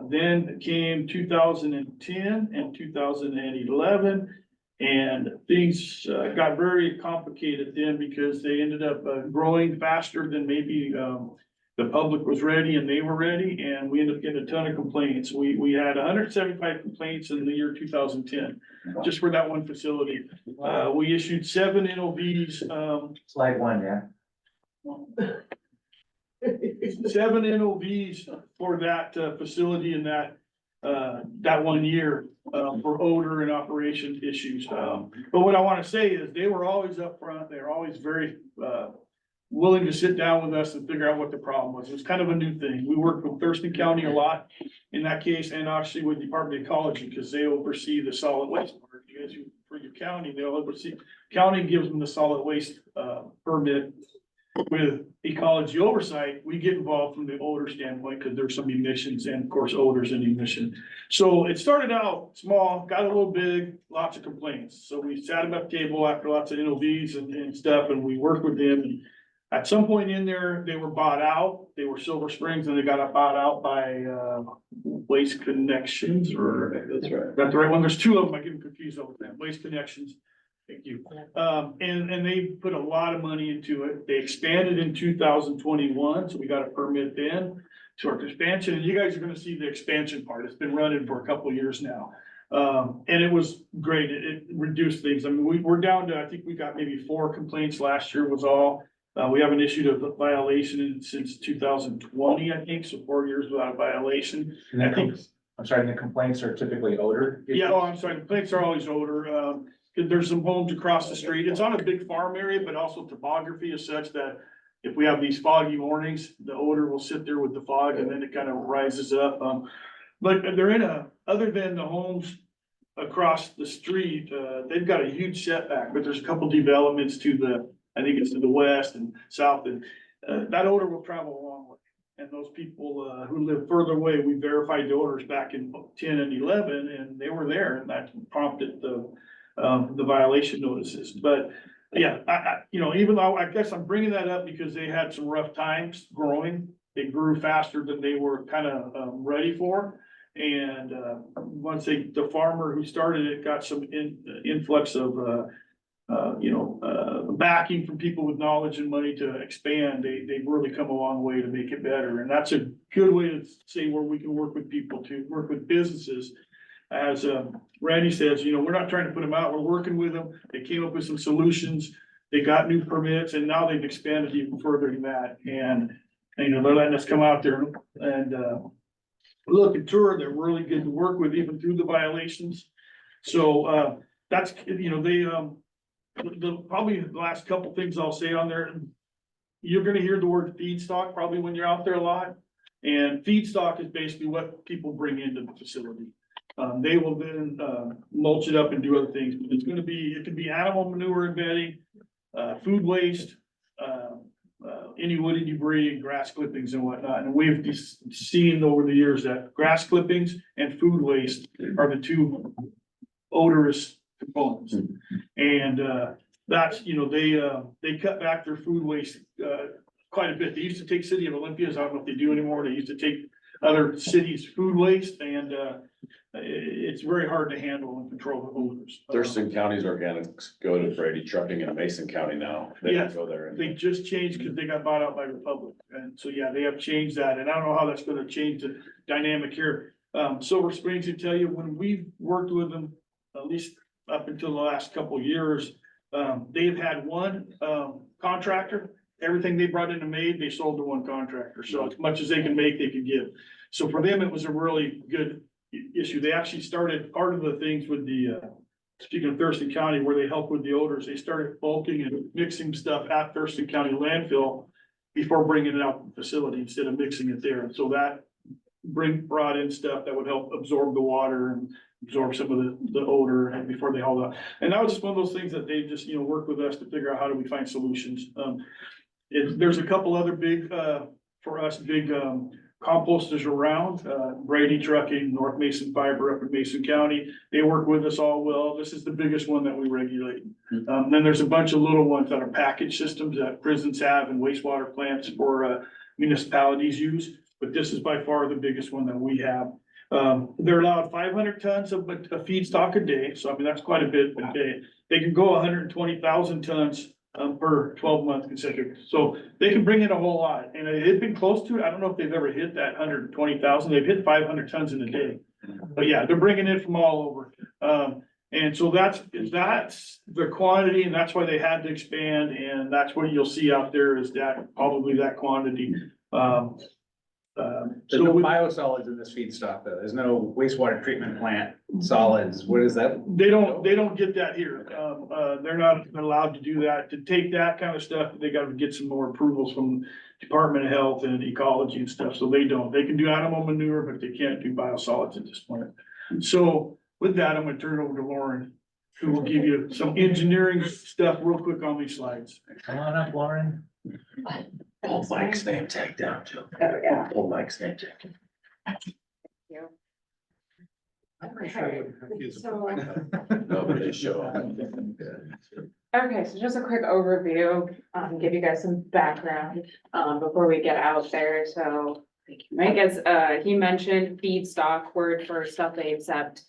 Then came 2010 and 2011, and things got very complicated then because they ended up growing faster than maybe the public was ready and they were ready, and we ended up getting a ton of complaints. We had 175 complaints in the year 2010, just for that one facility. We issued 7 NOVs, Slide one, yeah. 7 NOVs for that facility in that 1 year for odor and operation issues. But what I want to say is they were always upfront. They were always very willing to sit down with us and figure out what the problem was. It was kind of a new thing. We worked with Thurston County a lot in that case, and actually with the Department of Ecology, because they oversee the solid waste part. You guys, for your county, they'll oversee, county gives them the solid waste permit. With ecology oversight, we get involved from the odor standpoint because there's some emissions, and of course odors and emission. So it started out small, got a little big, lots of complaints. So we sat them at the table after lots of NOVs and stuff, and we worked with them. And at some point in there, they were bought out. They were Silver Springs, and they got bought out by Waste Connections, or that's right. That's the right one. There's 2 of them. I get them confused over that. Waste Connections. Thank you. And they put a lot of money into it. They expanded in 2021, so we got a permit then to our expansion. And you guys are gonna see the expansion part. It's been running for a couple of years now. And it was great. It reduced things. I mean, we're down to, I think we got maybe 4 complaints last year was all. We haven't issued a violation since 2020, I think, so 4 years without a violation. And I think, I'm sorry, the complaints are typically odor? Yeah, I'm sorry, complaints are always odor. There's some homes across the street. It's on a big farm area, but also topography is such that if we have these foggy mornings, the odor will sit there with the fog, and then it kind of rises up. But they're other than the homes across the street, they've got a huge setback, but there's a couple developments I think it's to the west and south, and that odor will travel a long way. And those people who live further away, we verified the odors back in 10 and 11, and they were there, and that prompted the violation notices. But yeah, even though I guess I'm bringing that up because they had some rough times growing. They grew faster than they were kind of ready for. And once the farmer who started it got some influx of backing from people with knowledge and money to expand, they've really come a long way to make it better. And that's a good way to say where we can work with people, to work with businesses. As Randy says, we're not trying to put them out, we're working with them. They came up with some solutions. They got new permits, and now they've expanded even further than that. And they're letting us come out there and look and tour. They're really good to work with even through the violations. So that's, probably the last couple things I'll say on there. You're gonna hear the word feedstock probably when you're out there a lot. And feedstock is basically what people bring into the facility. They will then mulch it up and do other things. But it can be animal manure and bedding, food waste, any woody debris and grass clippings and whatnot. And we've seen over the years that grass clippings and food waste are the two odorous components. And, that's, you know, they cut back their food waste, quite a bit. They used to take City of Olympia's, I don't know if they do anymore. They used to take other cities' food waste and, it's very hard to handle and control the odors. Thurston County's organics go to Brady Trucking in Mason County now. They Yeah. don't go there. They just changed because they got bought out by Republic. And so, yeah, they have changed that. And I don't know how that's gonna change the dynamic here. Silver Springs, to tell you, when we've worked with them, at least up until the last couple of years, they've had one, contractor. Everything they brought in and made, they sold to one contractor. So as much as they can make, they can give. So for them, it was a really good issue. They actually started, part of the things with the, speaking of Thurston County, where they help with the odors, they started bulking and mixing stuff at Thurston County landfill before bringing it out to the facility instead of mixing it there. And so that brought in stuff that would help absorb the water and absorb some of the odor and before they haul out. And that was just one of those things that they just, you know, worked with us to figure out how do we find solutions. There's a couple other big, for us, big, composters around, Brady Trucking, North Mason Fiber up in Mason County. They work with us all well. This is the biggest one that we regulate. Then there's a bunch of little ones that are package systems that prisons have and wastewater plants for, municipalities use. But this is by far the biggest one that we have. They're allowed 500 tons of feedstock a day. So I mean, that's quite a bit a day. They can go 120,000 tons per 12-month consecutive. So they can bring in a whole lot, and they've been close to it. I don't know if they've ever hit that 120,000. They've hit 500 tons in a day. But yeah, they're bringing it from all over. And so that's the quantity, and that's why they had to expand, and that's what you'll see out there is that, probably that quantity. There's no biosolids in this feedstock though. There's no wastewater treatment plant solids. What is that? They don't get that here. They're not allowed to do that. To take that kind of stuff, they gotta get some more approvals from Department of Health and Ecology and stuff, so they don't. They can do animal manure, but they can't do biosolids at this point. So with that, I'm gonna turn it over to Lauren, who will give you some engineering stuff real quick on these slides. Come on up, Lauren. Pull Mike's name tag down too. Oh, yeah. Pull Mike's name tag. No, but they show up. Okay, so just a quick overview, give you guys some background, before we get out there, so. Mike, as, he mentioned feedstock, word for stuff they accept.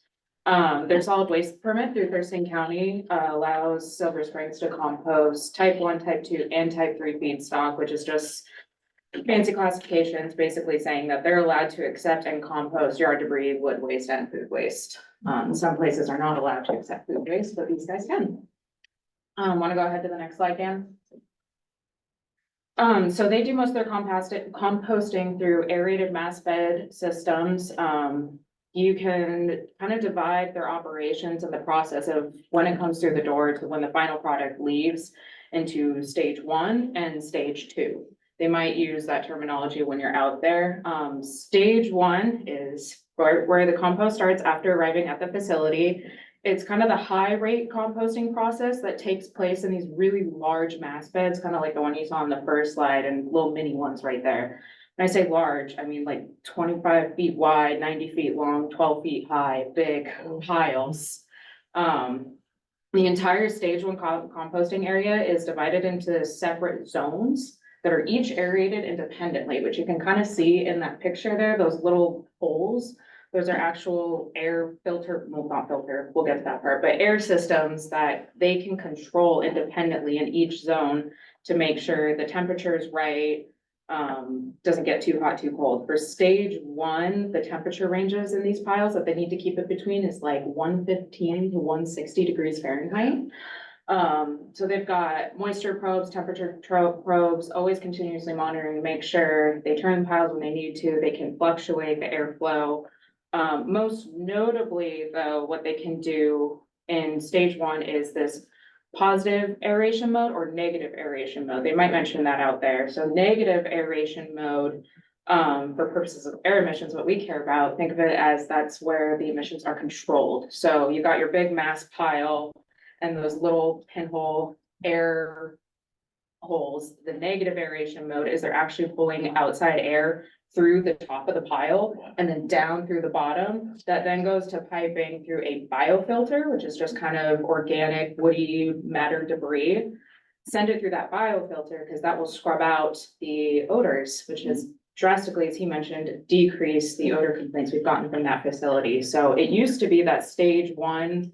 Their solid waste permit through Thurston County, allows Silver Springs to compost type 1, type 2, and type 3 feedstock, which is just fancy classifications, basically saying that they're allowed to accept and compost yard debris, wood waste, and food waste. Some places are not allowed to accept food waste, but these guys can. Want to go ahead to the next slide, Dan? So they do most of their composting through aerated mass bed systems. You can kind of divide their operations and the process of when it comes through the door to when the final product leaves into stage 1 and stage 2. They might use that terminology when you're out there. Stage 1 is where the compost starts after arriving at the facility. It's kind of the high rate composting process that takes place in these really large mass beds, kind of like the one you saw on the first slide and little mini ones right there. When I say large, I mean like 25 feet wide, 90 feet long, 12 feet high, big piles. The entire stage 1 composting area is divided into separate zones that are each aerated independently, which you can kind of see in that picture there, those little holes. Those are actual air filter, well, not filter, we'll get to that part, but air systems that they can control independently in each zone to make sure the temperature is right, doesn't get too hot, too cold. For stage 1, the temperature ranges in these piles that they need to keep it between is like 115 to 160 degrees Fahrenheit. So they've got moisture probes, temperature probes, always continuously monitoring to make sure they turn the piles when they need to, they can fluctuate the airflow. Most notably though, what they can do in stage 1 is this positive aeration mode or negative aeration mode. They might mention that out there. So negative aeration mode, for purposes of air emissions, what we care about, think of it as that's where the emissions are controlled. So you got your big mass pile and those little pinhole air holes, the negative aeration mode is they're actually pulling outside air through the top of the pile and then down through the bottom. That then goes to piping through a biofilter, which is just kind of organic woody matter debris. Send it through that biofilter because that will scrub out the odors, which is drastically, as he mentioned, decrease the odor complaints we've gotten from that facility. So it used to be that stage one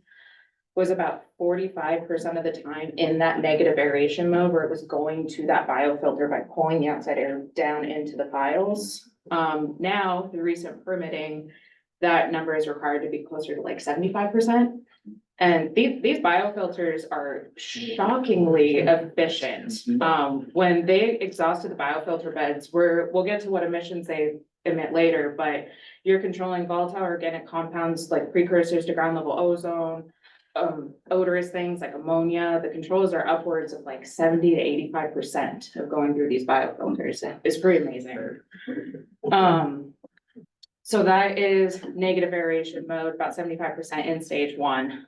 was about 45% of the time in that negative aeration mode where it was going to that biofilter by pulling the outside air down into the piles. Now, the recent permitting, that number is required to be closer to like 75%. And these biofilters are shockingly efficient. When they exhausted the biofilter beds, we'll get to what emissions they emit later, but you're controlling volatile organic compounds like precursors to ground level ozone, odorous things like ammonia. The controls are upwards of like 70 to 85% of going through these biofilters. It's pretty amazing. So that is negative aeration mode, about 75% in stage one.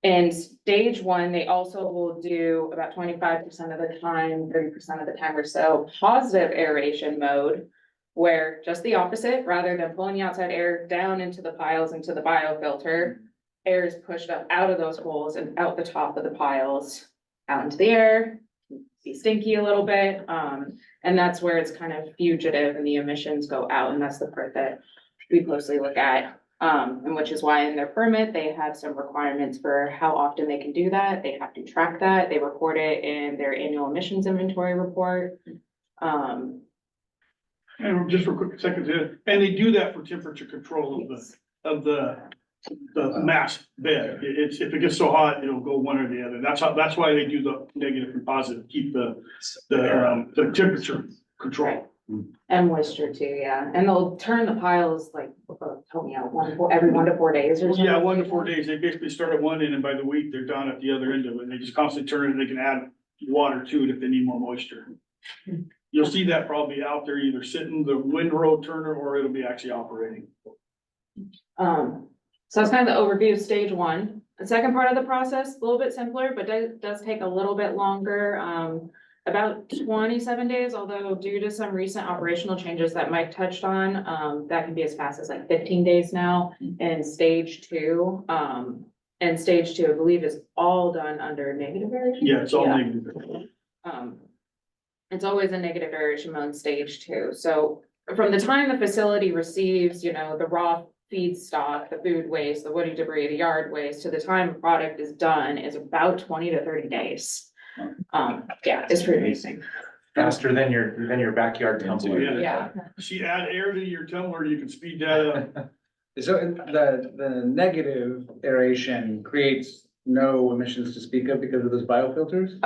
In stage one, they also will do about 25% of the time, 30% of the time or so, positive aeration mode, where just the opposite, rather than pulling the outside air down into the piles, into the biofilter, air is pushed up out of those holes and out the top of the piles, out into the air, be stinky a little bit. And that's where it's kind of fugitive and the emissions go out. And that's the part that we closely look at. And which is why in their permit, they have some requirements for how often they can do that. They have to track that. They report it in their annual emissions inventory report. And just for a quick second, and they do that for temperature control of the mass bed. It's, if it gets so hot, it'll go one or the other. That's why they do the negative and positive, keep the temperature control. And moisture too, yeah. And they'll turn the piles like, help me out, every 1 to 4 days or something. Yeah, 1 to 4 days. They basically start at one end and by the week they're done at the other end of it. And they just constantly turn it and they can add water to it if they need more moisture. You'll see that probably out there either sitting the windrow turner or it'll be actually operating. So that's kind of the overview of stage one. The second part of the process, a little bit simpler, but does take a little bit longer. About 27 days, although due to some recent operational changes that Mike touched on, that can be as fast as like 15 days now in stage two. And stage two, I believe, is all done under negative aeration. Yeah, it's all negative. It's always a negative aeration mode in stage two. So from the time the facility receives, the raw feedstock, the food waste, the woody debris, the yard waste, to the time a product is done is about 20 to 30 days. Yeah, it's pretty amazing. Faster than your backyard tumbler. Yeah. She add air to your tumbler, you can speed that up. So the negative aeration creates no emissions to speak of because of those biofilters?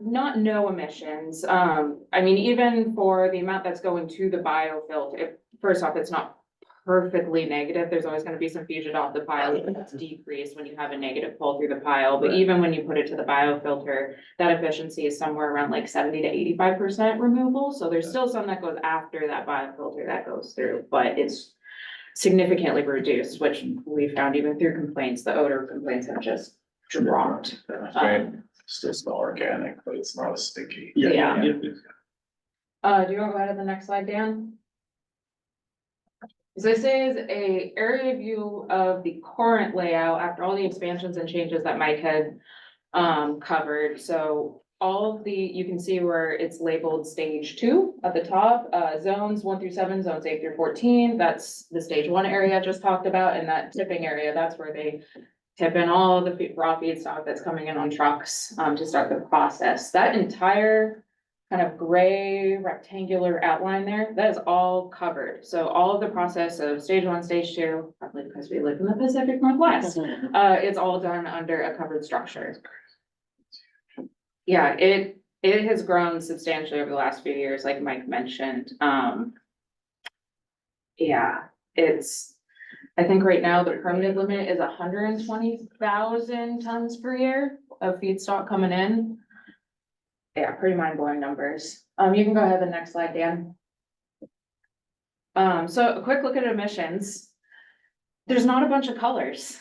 Not no emissions. I mean, even for the amount that's going to the biofilter, first off, it's not perfectly negative. There's always gonna be some fugitive off the pile. It's decreased when you have a negative pull through the pile, but even when you put it to the biofilter, that efficiency is somewhere around like 70 to 85% removal. So there's still some that goes after that biofilter that goes through, but it's significantly reduced, which we found even through complaints, the odor complaints have just dropped. Still smell organic, but it's not as sticky. Yeah. Do you wanna go ahead to the next slide, Dan? So this is a area view of the current layout after all the expansions and changes that Mike had covered. So all of you can see where it's labeled stage 2 at the top, zones 1 through 7, zones 8 through 14. That's the stage 1 area I just talked about, and that tipping area, that's where they tip in all the raw feedstock that's coming in on trucks to start the process. That entire kind of gray rectangular outline there, that is all covered. So all of the process of stage 1, stage 2, probably because we live in the Pacific Northwest, it's all done under a covered structure. Yeah, it has grown substantially over the last few years, like Mike mentioned. Yeah, I think right now the permitted limit is 120,000 tons per year of feedstock coming in. Yeah, pretty mind-blowing numbers. You can go ahead to the next slide, Dan. So a quick look at emissions. There's not a bunch of colors.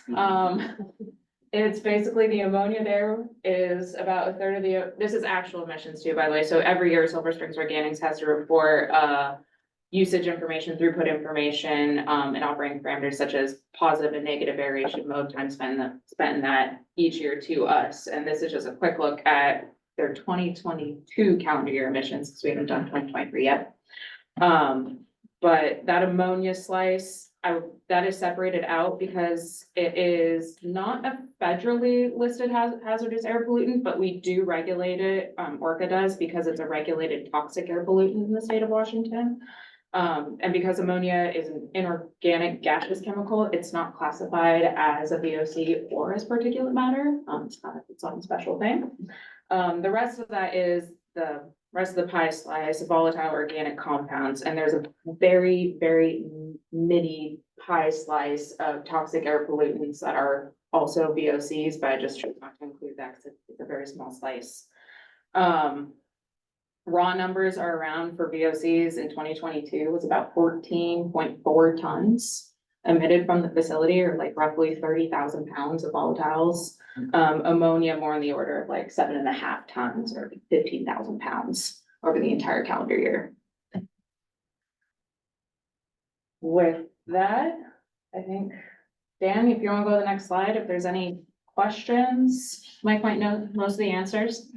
It's basically the ammonia there is about a third of the, this is actual emissions too, by the way. So every year Silver Springs Organics has to report, usage information, throughput information, and operating parameters such as positive and negative variation, mode time spent in that each year to us. And this is just a quick look at their 2022 calendar year emissions, because we haven't done 2023 yet. But that ammonia slice, that is separated out because it is not a federally listed hazardous air pollutant, but we do regulate it, ORCAA does, because it's a regulated toxic air pollutant in the state of Washington. And because ammonia is an inorganic gaseous chemical, it's not classified as a VOC or as particulate matter. It's not its own special thing. The rest of that is the rest of the pie slice, volatile organic compounds, and there's a very, very mini pie slice of toxic air pollutants that are also VOCs, but I just chose not to include that because it's a very small slice. Raw numbers are around for VOCs in 2022 was about 14.4 tons emitted from the facility, or like roughly 30,000 pounds of volatiles. Ammonia more in the order of like 7.5 tons or 15,000 pounds over the entire calendar year. With that, I think, Dan, if you want to go to the next slide, if there's any questions, Mike might know most of the answers.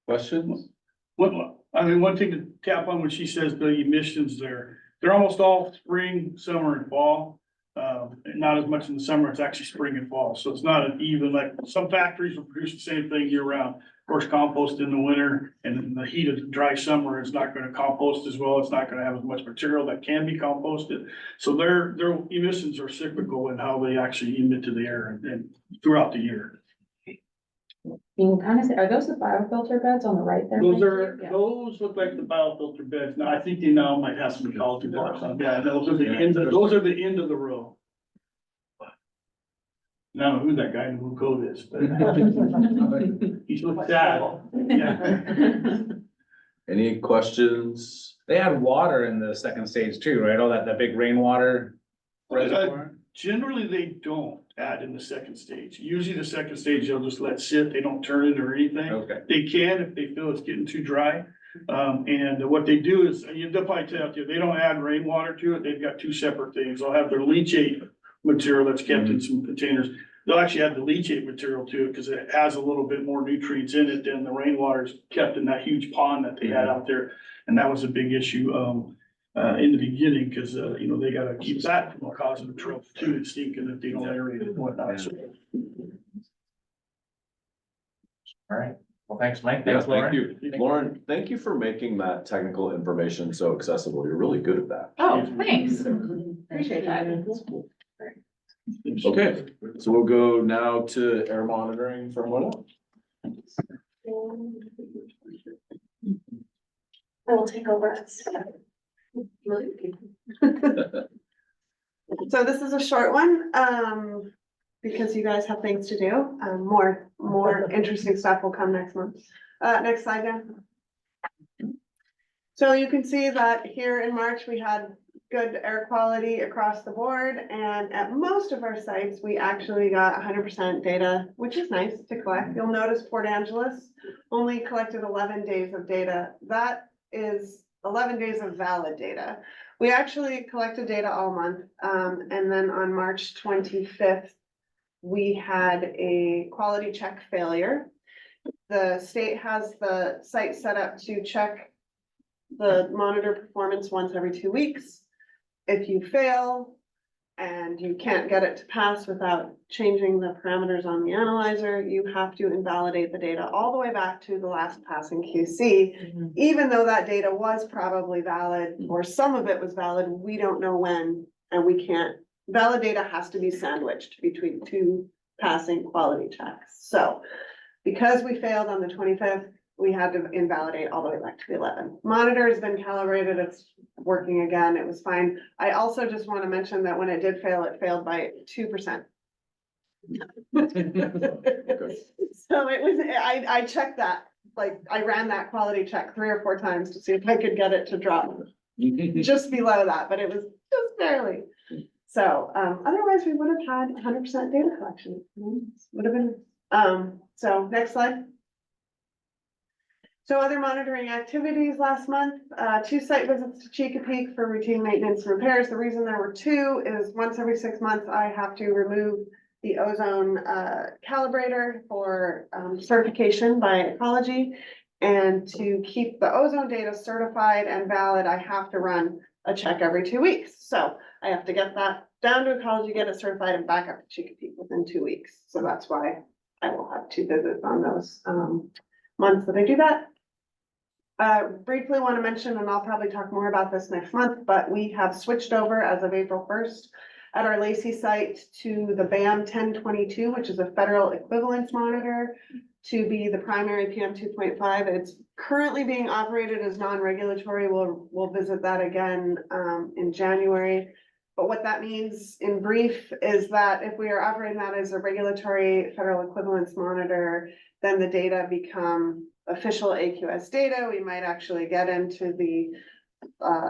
Questions? One thing to tap on when she says the emissions there, they're almost all spring, summer and fall. Not as much in the summer, it's actually spring and fall. So it's not an even, like some factories will produce the same thing year round. Of course, compost in the winter and in the heat of the dry summer is not gonna compost as well. It's not gonna have as much material that can be composted. So their emissions are cyclical in how they actually emit to the air and throughout the year. You can kind of see, are those the biofilter beds on the right there? Yeah. Those look like the biofilter beds. Now, I think they now might have some ecology blocks on. Yeah, those are the end of the row. I don't know who that guy in the blue coat is, but he looks sad. Yeah. Any questions? They had water in the second stage too, right? All that big rainwater reservoir. Generally, they don't add in the second stage. Usually the second stage, they'll just let sit. They don't turn it or anything. Okay. They can if they feel it's getting too dry. And what they do is, they'll probably tell you, they don't add rainwater to it. They've got two separate things. They'll have their leachate material that's kept in some containers. They'll actually add the leachate material to it because it has a little bit more nutrients in it than the rainwater's kept in that huge pond that they had out there. And that was a big issue, in the beginning, because, they gotta keep that from causing trouble too, and stinking if they don't aerate it and whatnot. So All right. Well, thanks, Mike. Yeah, Thanks, thank Lauren. you. Lauren, thank you for making that technical information so accessible. You're really good at that. Oh, thanks. Appreciate that. Okay, so we'll go now to air monitoring from what else? I will take over. So this is a short one, because you guys have things to do. More interesting stuff will come next month. Next slide, Dan. So you can see that here in March, we had good air quality across the board, and at most of our sites, we actually got 100% data, which is nice to collect. You'll notice Port Angeles only collected 11 days of data. That is 11 days of valid data. We actually collected data all month, and then on March 25th, we had a quality check failure. The state has the site set up to check the monitor performance once every 2 weeks. If you fail and you can't get it to pass without changing the parameters on the analyzer, you have to invalidate the data all the way back to the last passing QC. Even though that data was probably valid, or some of it was valid, we don't know when, and we can't, valid data has to be sandwiched between two passing quality checks. So because we failed on the 25th, we had to invalidate all the way back to the 11th. Monitor has been calibrated, it's working again, it was fine. I also just want to mention that when it did fail, it failed by 2%. So it was, I checked that, like I ran that quality check 3 or 4 times to see if I could get it to drop just below that, but it was just barely. So, otherwise we would have had 100% data collection. Would have been, so next slide. So other monitoring activities last month, 2 site visits to Chesapeake for routine maintenance and repairs. The reason there were 2 is once every 6 months, I have to remove the ozone calibrator for certification by ecology. And to keep the ozone data certified and valid, I have to run a check every 2 weeks. So I have to get that down to ecology, get it certified and back up to Chesapeake within 2 weeks. So that's why I will have 2 visits on those months that I do that. Briefly want to mention, and I'll probably talk more about this next month, but we have switched over as of April 1st at our Lacey site to the BAM 1022, which is a federal equivalence monitor, to be the primary PM 2.5. It's currently being operated as non-regulatory. We'll visit that again in January. But what that means in brief is that if we are operating that as a regulatory federal equivalence monitor, then the data become official AQS data. We might actually get into the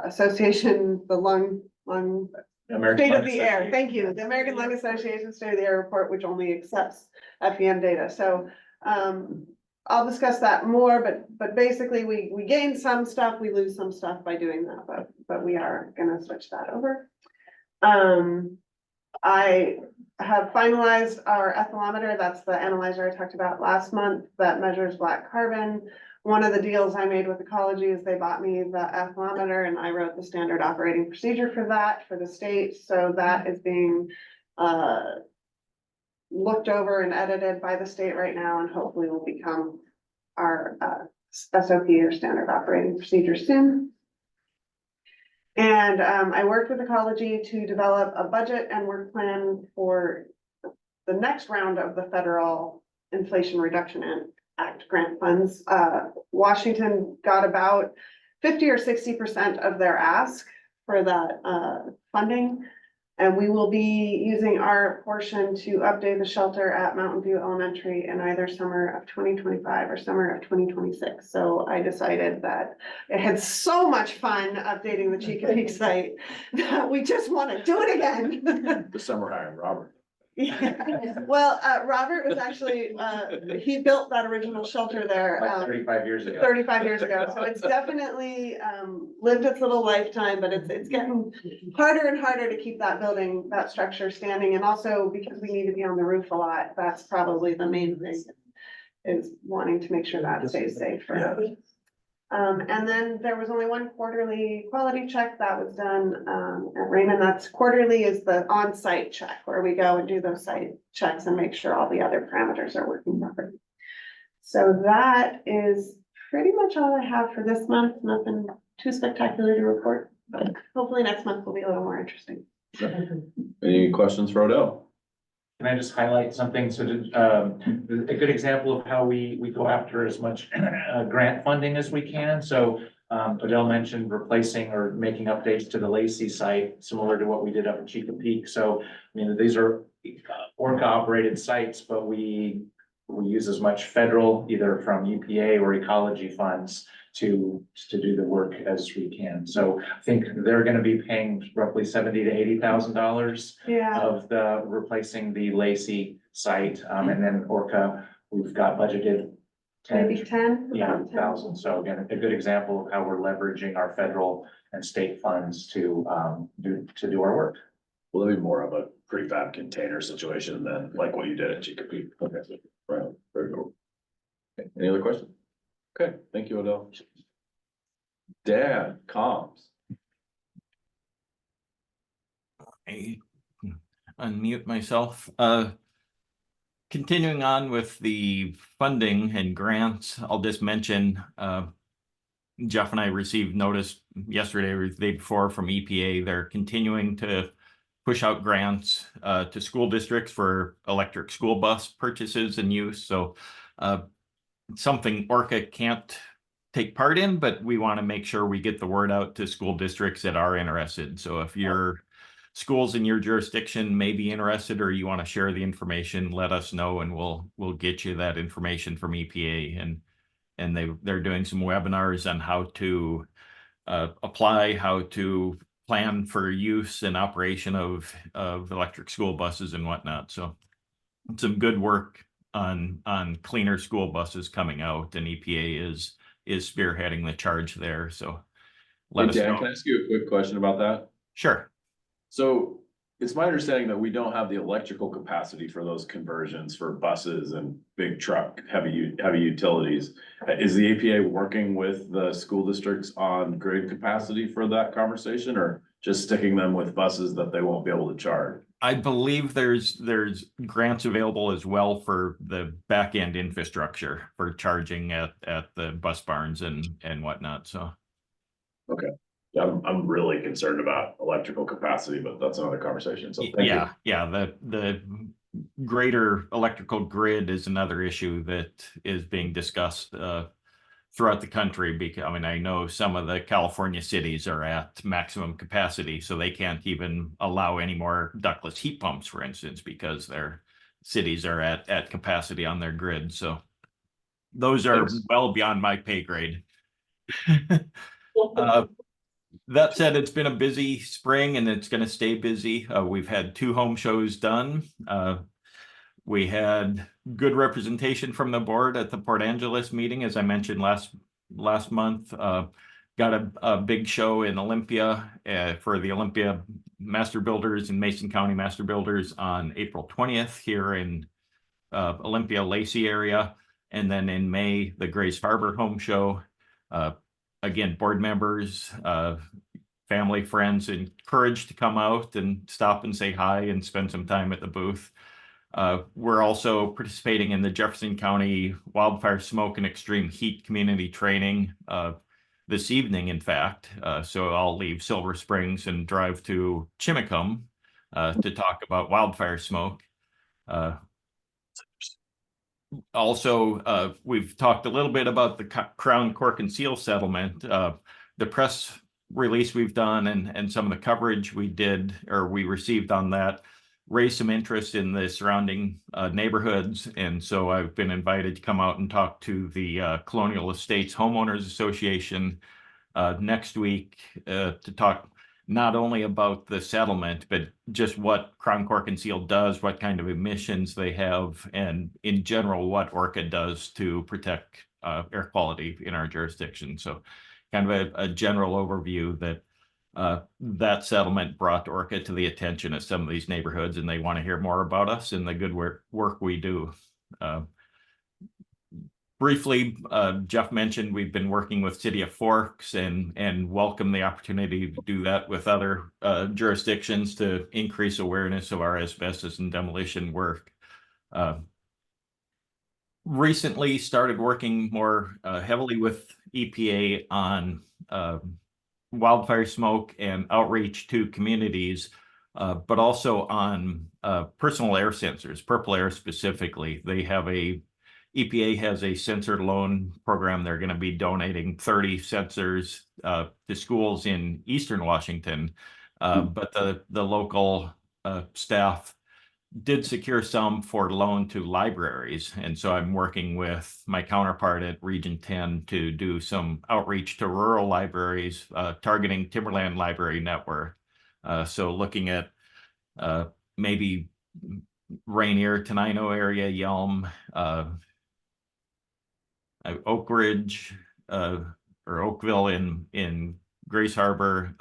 association, the lung state of the air. Thank you. The American Lung Association State of the Air report, which only accepts FEM data. So I'll discuss that more, but basically we gain some stuff, we lose some stuff by doing that, but we are gonna switch that over. I have finalized our ethylometer. That's the analyzer I talked about last month that measures black carbon. One of the deals I made with ecology is they bought me the ethylometer and I wrote the standard operating procedure for that for the state. So that is being looked over and edited by the state right now and hopefully will become our SOP or standard operating procedure soon. And I worked with ecology to develop a budget and work plan for the next round of the federal Inflation Reduction Act grant funds. Washington got about 50 or 60% of their ask for that funding. And we will be using our portion to update the shelter at Mountain View Elementary in either summer of 2025 or summer of 2026. So I decided that I had so much fun updating the Chesapeake site that we just want to do it again. The summer hire, Robert. Yeah. Well, Robert was actually, he built that original shelter there. Like 35 years ago. 35 years ago. So it's definitely lived its little lifetime, but it's getting harder and harder to keep that building, that structure standing. And also because we need to be on the roof a lot, that's probably the main thing, is wanting to make sure that stays safe for us. And then there was only one quarterly quality check that was done at Raymond. That's quarterly is the on-site check where we go and do those site checks and make sure all the other parameters are working properly. So that is pretty much all I have for this month. Nothing too spectacular to report, but hopefully next month will be a little more interesting. Any questions for Odell? Can I just highlight something? So a good example of how we go after as much grant funding as we can. So Odell mentioned replacing or making updates to the Lacey site, similar to what we did up at Chesapeake. So, I mean, these are ORCAA operated sites, but we use as much federal, either from EPA or ecology funds to do the work as we can. So I think they're going to be paying roughly $70,000 to $80,000 of the replacing the Lacey site. And then ORCAA, we've got budgeted Maybe 10? Yeah, 1,000. So again, a good example of how we're leveraging our federal and state funds to do our work. Will there be more of a prefab container situation than like what you did at Chesapeake? Okay, right, very cool. Okay. Any other questions? Okay, thank you, Odell. Dan, comms. I unmute myself. Continuing on with the funding and grants, I'll just mention, Jeff and I received notice yesterday or the day before from EPA. They're continuing to push out grants to school districts for electric school bus purchases and use. So something ORCAA can't take part in, but we want to make sure we get the word out to school districts that are interested. So if your schools in your jurisdiction may be interested or you want to share the information, let us know and we'll get you that information from EPA. And they're doing some webinars on how to apply, how to plan for use and operation of electric school buses and whatnot. So some good work on cleaner school buses coming out, and EPA is spearheading the charge there. So let Hey, us Dan, know. can I ask you a quick question about that? Sure. So it's my understanding that we don't have the electrical capacity for those conversions for buses and big truck, heavy utilities. Is the EPA working with the school districts on grid capacity for that conversation, or just sticking them with buses that they won't be able to charge? I believe there's grants available as well for the back end infrastructure for charging at the bus barns and whatnot. So Okay. I'm really concerned about electrical capacity, but that's another conversation. So thank you. yeah, the greater electrical grid is another issue that is being discussed throughout the country, because I mean, I know some of the California cities are at maximum capacity, so they can't even allow any more ductless heat pumps, for instance, because their cities are at capacity on their grid. So those are well beyond my pay grade. That said, it's been a busy spring and it's going to stay busy. We've had 2 home shows done. We had good representation from the board at the Port Angeles meeting, as I mentioned last month. Got a big show in Olympia for the Olympia Master Builders and Mason County Master Builders on April 20th here in Olympia, Lacey area. And then in May, the Grace Harbor Home Show. Again, board members, family, friends encouraged to come out and stop and say hi and spend some time at the booth. We're also participating in the Jefferson County Wildfire Smoke and Extreme Heat Community Training this evening, in fact. So I'll leave Silver Springs and drive to Chimicum to talk about wildfire smoke. Also, we've talked a little bit about the Crown Cork and Seal settlement. The press release we've done and some of the coverage we did or we received on that raised some interest in the surrounding neighborhoods. And so I've been invited to come out and talk to the Colonial Estates Homeowners Association next week to talk not only about the settlement, but just what Crown Cork and Seal does, what kind of emissions they have, and in general, what ORCAA does to protect air quality in our jurisdiction. So kind of a general overview that that settlement brought ORCAA to the attention of some of these neighborhoods, and they want to hear more about us and the good work we do. Briefly, Jeff mentioned we've been working with City of Forks and welcome the opportunity to do that with other jurisdictions to increase awareness of our asbestos and demolition work. Recently started working more heavily with EPA on wildfire smoke and outreach to communities, but also on personal air sensors, purple air specifically. EPA has a sensor loan program. They're going to be donating 30 sensors to schools in Eastern Washington, but the local staff did secure some for loan to libraries. And so I'm working with my counterpart at Region 10 to do some outreach to rural libraries, targeting Timberland Library Network. So looking at maybe Rainier, Tenino area, Yelm, Oak Ridge, or Oakville in Grace Harbor,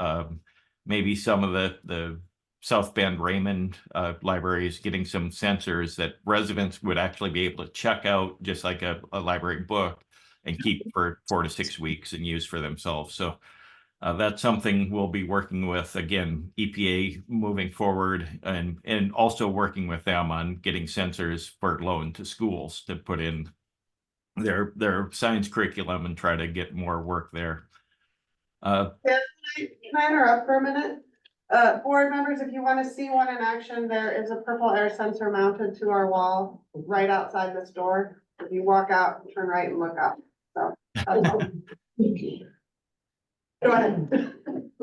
maybe some of the South Bend Raymond libraries, getting some sensors that residents would actually be able to check out just like a library book and keep for 4 to 6 weeks and use for themselves. So that's something we'll be working with, again, EPA moving forward, and also working with them on getting sensors for loan to schools to put in their science curriculum and try to get more work there. Can I interrupt for a minute? Board members, if you want to see one in action, there is a purple air sensor mounted to our wall right outside this door. If you walk out, turn right and look up. So that's all. Go ahead.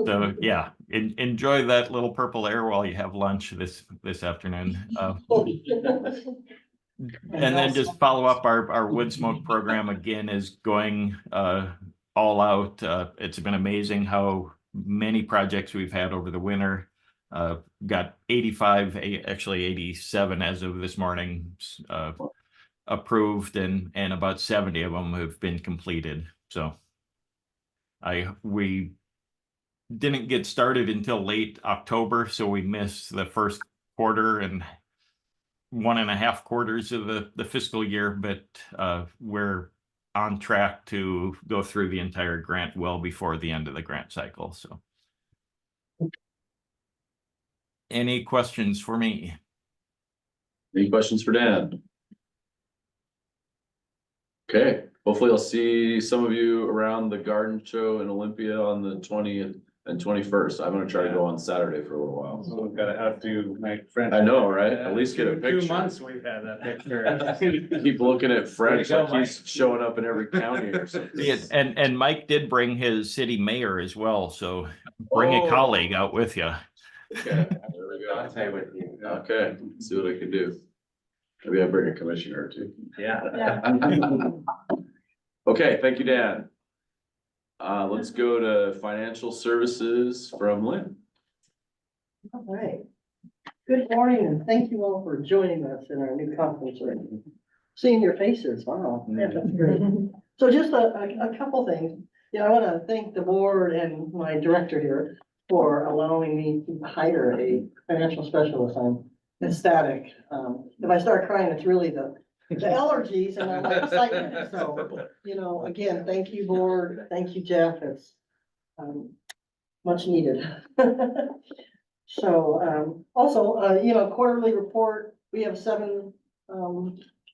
So yeah, enjoy that little purple air while you have lunch this afternoon. And then just follow up, our wood smoke program again is going all out. It's been amazing how many projects we've had over the winter. Got 85, actually 87 as of this morning, approved, and about 70 of them have been completed. So we didn't get started until late October, so we missed the first quarter and 1.5 quarters of the fiscal year, but we're on track to go through the entire grant well before the end of the grant cycle. So any questions for me? Any questions for Dan? Okay, hopefully I'll see some of you around the garden show in Olympia on the 20th and 21st. I'm gonna try to go on Saturday for a little while. So we've got to outdo my friend. I know, right? At least get a picture. 2 months we've had that picture. Keep looking at French Way to like go, he's showing up in every county or something. Yeah, and Mike did bring his city mayor as well, so bring a Oh. colleague out with you. Okay, there we go. I'll tell you what you. Okay, see what I can do. Maybe I bring a commissioner or two. Yeah. Okay, thank you, Dan. Let's go to financial services from Lynn. All right. Good morning, and thank you all for joining us in our new conference room. Seeing your faces, wow, yeah, that's great. So just a couple things. I want to thank the board and my director here for allowing me to hire a financial specialist. I'm ecstatic. If I start crying, it's really the allergies and my excitement. So, again, thank you, board. Thank you, Jeff. It's much needed. So, also, quarterly report, we have 7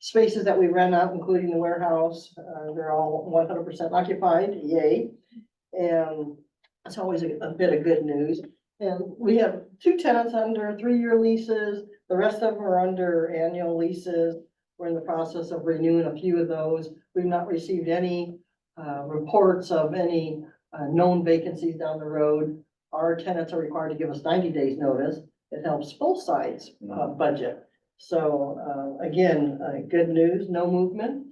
spaces that we rent out, including the warehouse. They're all 100% occupied, yay. And it's always a bit of good news. And we have 2 tenants under 3-year leases. The rest of them are under annual leases. We're in the process of renewing a few of those. We've not received any reports of any known vacancies down the road. Our tenants are required to give us 90 days notice. It helps both sides budget. So again, good news, no movement.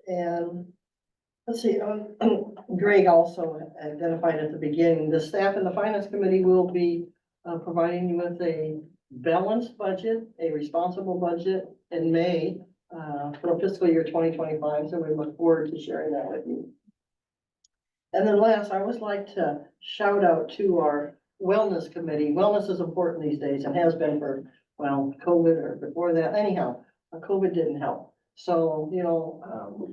And let's see, Greg also identified at the beginning, the staff and the finance committee will be providing you with a balanced budget, a responsible budget in May for fiscal year 2025. So we look forward to sharing that with you. And then last, I always like to shout out to our wellness committee. Wellness is important these days and has been for, well, COVID or before that. Anyhow, COVID didn't help. So,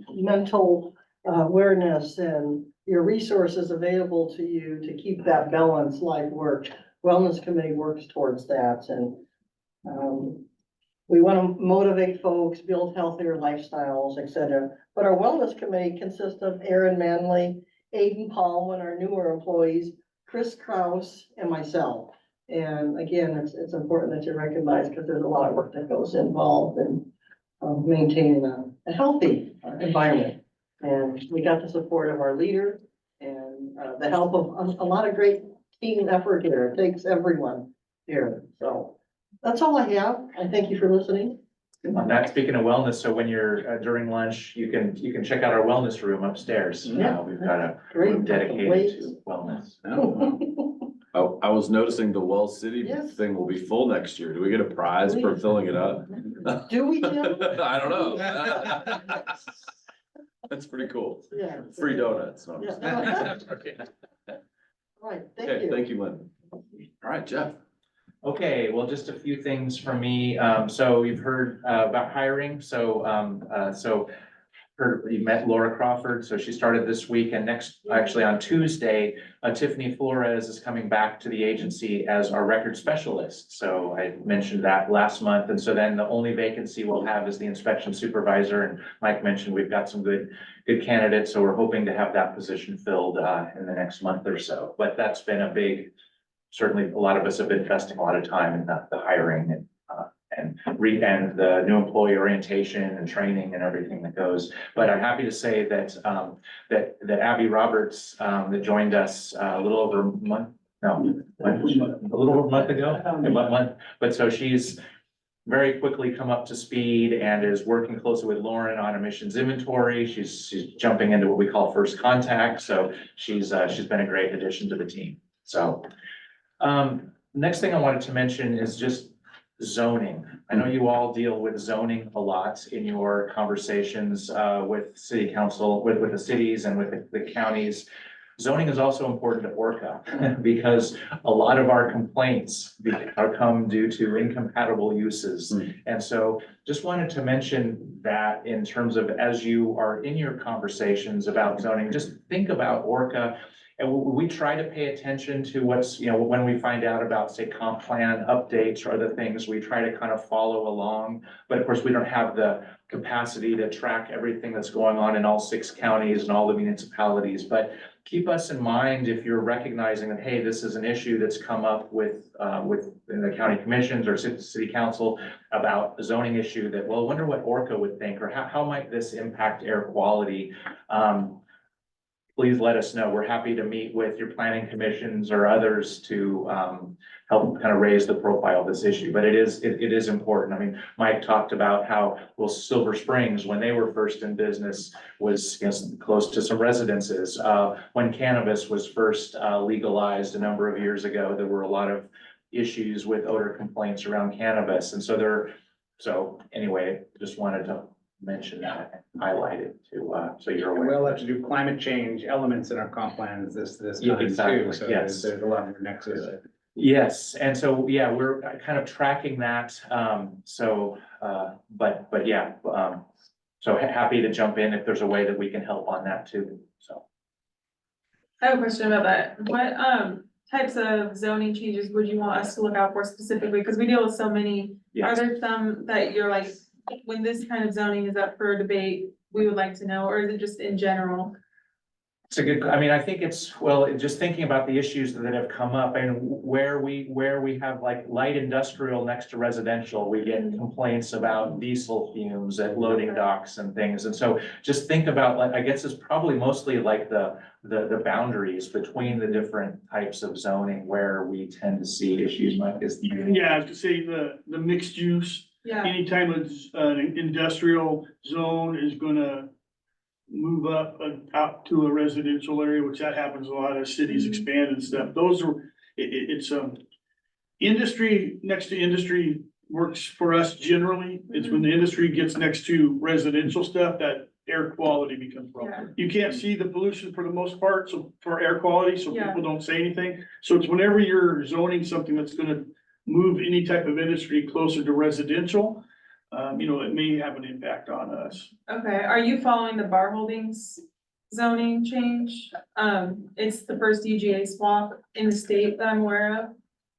mental awareness and your resources available to you to keep that balance life work. Wellness committee works towards that. And we want to motivate folks, build healthier lifestyles, etc. But our wellness committee consists of Aaron Manley, Aiden Palm, our newer employees, Chris Kraus, and myself. And again, it's important that you recognize because there's a lot of work that goes involved in maintaining a healthy environment. And we got the support of our leader and the help of a lot of great team effort here. It takes everyone here. So that's all I have. I thank you for listening. On that, speaking of wellness, so when you're during lunch, you can check out our wellness room upstairs. Yeah. We've got a Great. room dedicated Weights. to wellness. I was noticing the Wells City Yes. thing will be full next year. Do we get a prize for Please. filling it up? Do we, Jim? I don't know. That's pretty cool. Yeah. Free donuts. No, I'm Yeah. just kidding. Right, thank Okay, you. thank you, Lynn. All right, Jeff. Okay, well, just a few things from me. So you've heard about hiring. You met Laura Crawford, so she started this week, and actually on Tuesday, Tiffany Flores is coming back to the agency as our record specialist. So I mentioned that last month, and so then the only vacancy we'll have is the inspection supervisor, and Mike mentioned we've got some good candidates, so we're hoping to have that position filled in the next month or so. But that's been a big, certainly a lot of us have been investing a lot of time in the hiring and the new employee orientation and training and everything that goes. But I'm happy to say that that Abby Roberts that joined us a little over a month ago, but so she's very quickly come up to speed and is working closely with Lauren on emissions inventory. She's jumping into what we call first contact. So she's been a great addition to the team. So, next thing I wanted to mention is just zoning. I know you all deal with zoning a lot in your conversations with city council, with the cities and with the counties. Zoning is also important to ORCAA because a lot of our complaints come due to incompatible uses. And so just wanted to mention that in terms of, as you are in your conversations about zoning, just think about ORCAA. And we try to pay attention to what's, when we find out about, say, comp plan updates or other things, we try to kind of follow along. But of course, we don't have the capacity to track everything that's going on in all 6 counties and all the municipalities. But keep us in mind if you're recognizing that, hey, this is an issue that's come up with the county commissions or city council about a zoning issue that, well, I wonder what ORCAA would think, or how might this impact air quality? Please let us know. We're happy to meet with your planning commissions or others to help kind of raise the profile of this issue. But it is important. I mean, Mike talked about how, well, Silver Springs, when they were first in business, was close to some residences. When cannabis was first legalized a number of years ago, there were a lot of issues with odor complaints around cannabis. And so anyway, just wanted to mention that, highlight it to, so you're aware. We'll have to do climate change elements in our comp plans this Yeah, time exactly, too, so yes. there's a lot of nexus. Yes, and so, yeah, we're kind of tracking that, so happy to jump in if there's a way that we can help on that too, so. I have a question about that. What types of zoning changes would you want us to look out for specifically? Because we deal with so many. Are Yes. there some that you're like, when this kind of zoning is up for debate, we would like to know, or is it just in general? It's a good, I mean, I think it's, well, just thinking about the issues that have come up and where we have like light industrial next to residential, we get complaints about diesel fumes at loading docks and things. And so just think about, like, I guess it's probably mostly like the boundaries between the different types of zoning where we tend to see issues like this. Yeah, I was gonna say the mixed use, Yeah, anytime it's an industrial zone is gonna move up out to a residential area, which that happens a lot as cities expand and stuff. Those are, it's industry next to industry works for us generally. It's when the industry gets next to residential stuff that air quality becomes a problem. You can't see the pollution for the most part, so for air quality, so Yeah. people don't say anything. So it's whenever you're zoning something that's gonna move any type of industry closer to residential, it may have an impact on us. okay. Are you following the bar holdings zoning change? It's the first UGA swap in the state that I'm aware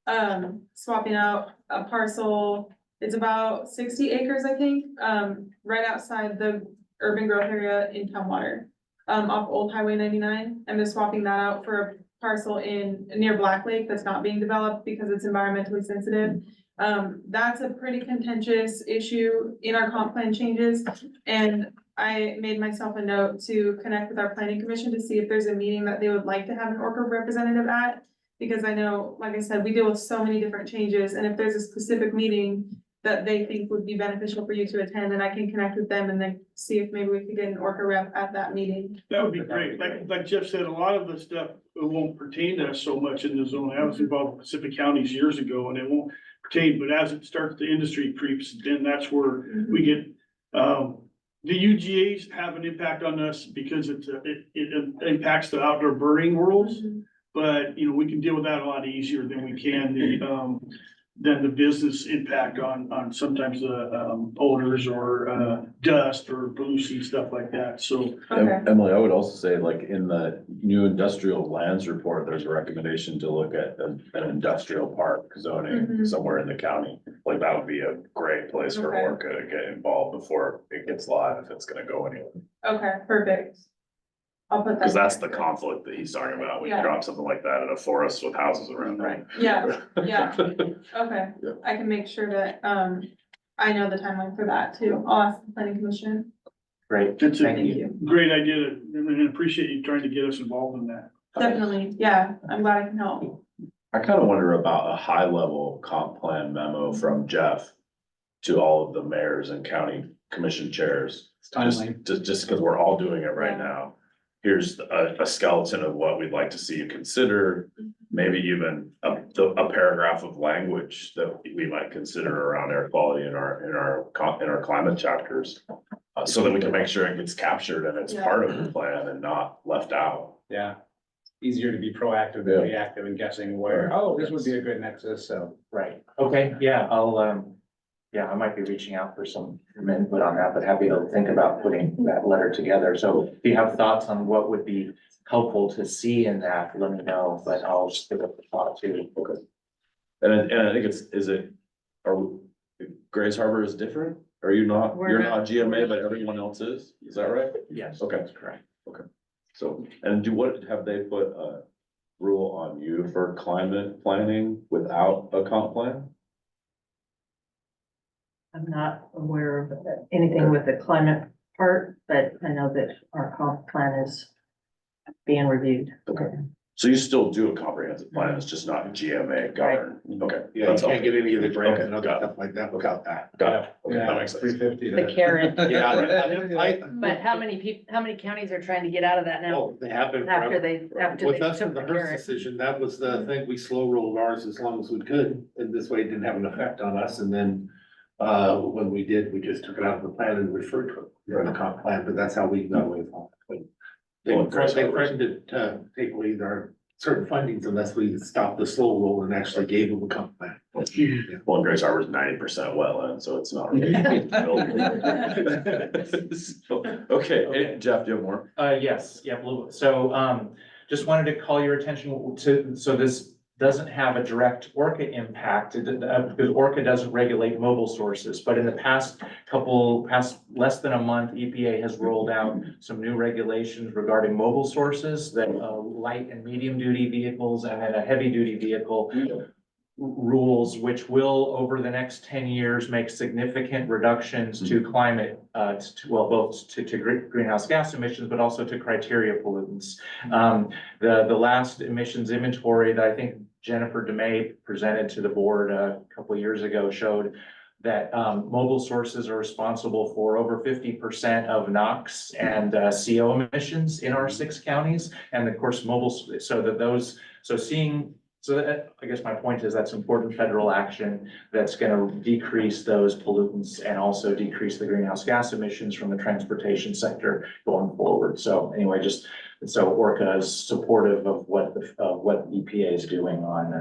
of. Swapping out a parcel, it's about 60 acres, I think, right outside the urban growth area in Tumwater, off Old Highway 99. And they're swapping that out for a parcel near Black Lake that's not being developed because it's environmentally sensitive. That's a pretty contentious issue in our comp plan changes. And I made myself a note to connect with our planning commission to see if there's a meeting that they would like to have an ORCAA representative at. Because I know, like I said, we deal with so many different changes, and if there's a specific meeting that they think would be beneficial for you to attend, then I can connect with them and then see if maybe we could get an ORCAA rep at that meeting. That would be great. Like Jeff said, a lot of the stuff won't pertain to us so much in the zone. I was involved in Pacific counties years ago and it won't pertain, but as it starts, the industry creeps, then that's where we get, the UGAs have an impact on us because it impacts the outdoor burning rules. But, we can deal with that a lot easier than we can the business impact on sometimes the odors or dust or pollution, stuff like that, so. Okay. Emily, I would also say, like, in the new industrial lands report, there's a recommendation to look at an industrial park zoning somewhere in the county. Like, that would be a great place for Okay. ORCAA to get involved before it gets live, if it's gonna go anywhere. Okay, perfect. I'll put that. Cause that's the conflict that he's talking about, when you Yeah. drop something like that in a forest with houses around it. Yeah, yeah, okay. Yeah. I can make sure that, I know the timeline for that too. I'll ask the planning commission. Great, It's thank a you. great idea, and appreciate you trying to get us involved in that. Definitely, yeah, I'm glad I can help. I kind of wonder about a high level comp plan memo from Jeff to all of the mayors and county commission chairs. It's timely. Just because we're all doing it right Yeah. now. Here's a skeleton of what we'd like to see you consider. maybe even a paragraph of language that we might consider around air quality in our climate chapters. So that we can make sure it gets captured and it's part of the plan and not left out. Yeah. Easier to be proactive than reactive and guessing where, oh, this would be a good nexus, so. Right, okay, yeah, I might be reaching out for some input on that, but happy to think about putting that letter together. So if you have thoughts on what would be helpful to see in that, let me know, but I'll just give it a thought too. Okay. And I think Grays Harbor is different? Are you not, you're not GMA, but everyone else is that right? Yes. Okay. That's correct. Okay, so, and have they put a rule on you for climate planning without a comp plan? I'm not aware of anything with the climate part, but I know that our comp plan is being reviewed. Okay, so you still do a comprehensive plan, it's just not GMA governed, okay. Yeah, you that's can't all. get any of the grants Okay, and other got it. stuff like that without that. Got it, okay, that makes sense. 350. The carrot. But But how many counties are trying to get out of that now? Oh, they have been. After forever. they With us took with the the Hearst carrot. decision, that was the thing, we slow rolled ours as long as we could, and this way it didn't have an effect on us, and then. When we did, we just took it out of the plan and referred to it during the comp plan, but that's how we got away with it. They threatened to take away our certain findings unless we stopped the slow roll and actually gave them a comp plan. Well, Grace Harbor's 90% wetland, so it's not really. So, okay, Jeff, do you have more? Yes, yeah, so, just wanted to call your attention to, so this doesn't have a direct ORCA impact, because ORCA doesn't regulate mobile sources, but in the past less than a month, EPA has rolled out some new regulations regarding mobile sources that, light and medium duty vehicles and then a heavy duty vehicle rules, which will, over the next 10 years, make significant reductions to climate, both to greenhouse gas emissions, but also to criteria pollutants. The last emissions inventory that I think Jennifer DeMay presented to the board a couple of years ago showed that mobile sources are responsible for over 50% of NOx and CO emissions in our 6 counties. And of course, I guess my point is that's important federal action that's going to decrease those pollutants and also decrease the greenhouse gas emissions from the transportation sector going forward. So anyway, so ORCA is supportive of what EPA is doing on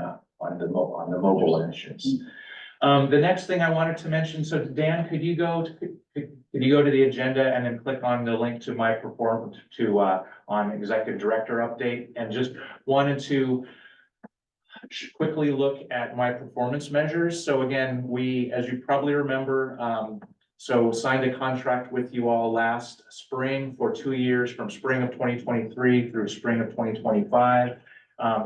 the mobile emissions. The next thing I wanted to mention, so Dan, could you go to the agenda and then click on the link to my performance on executive director update, and just wanted to quickly look at my performance measures. So again, we, as you probably remember, signed a contract with you all last spring for 2 years, from spring of 2023 through spring of 2025,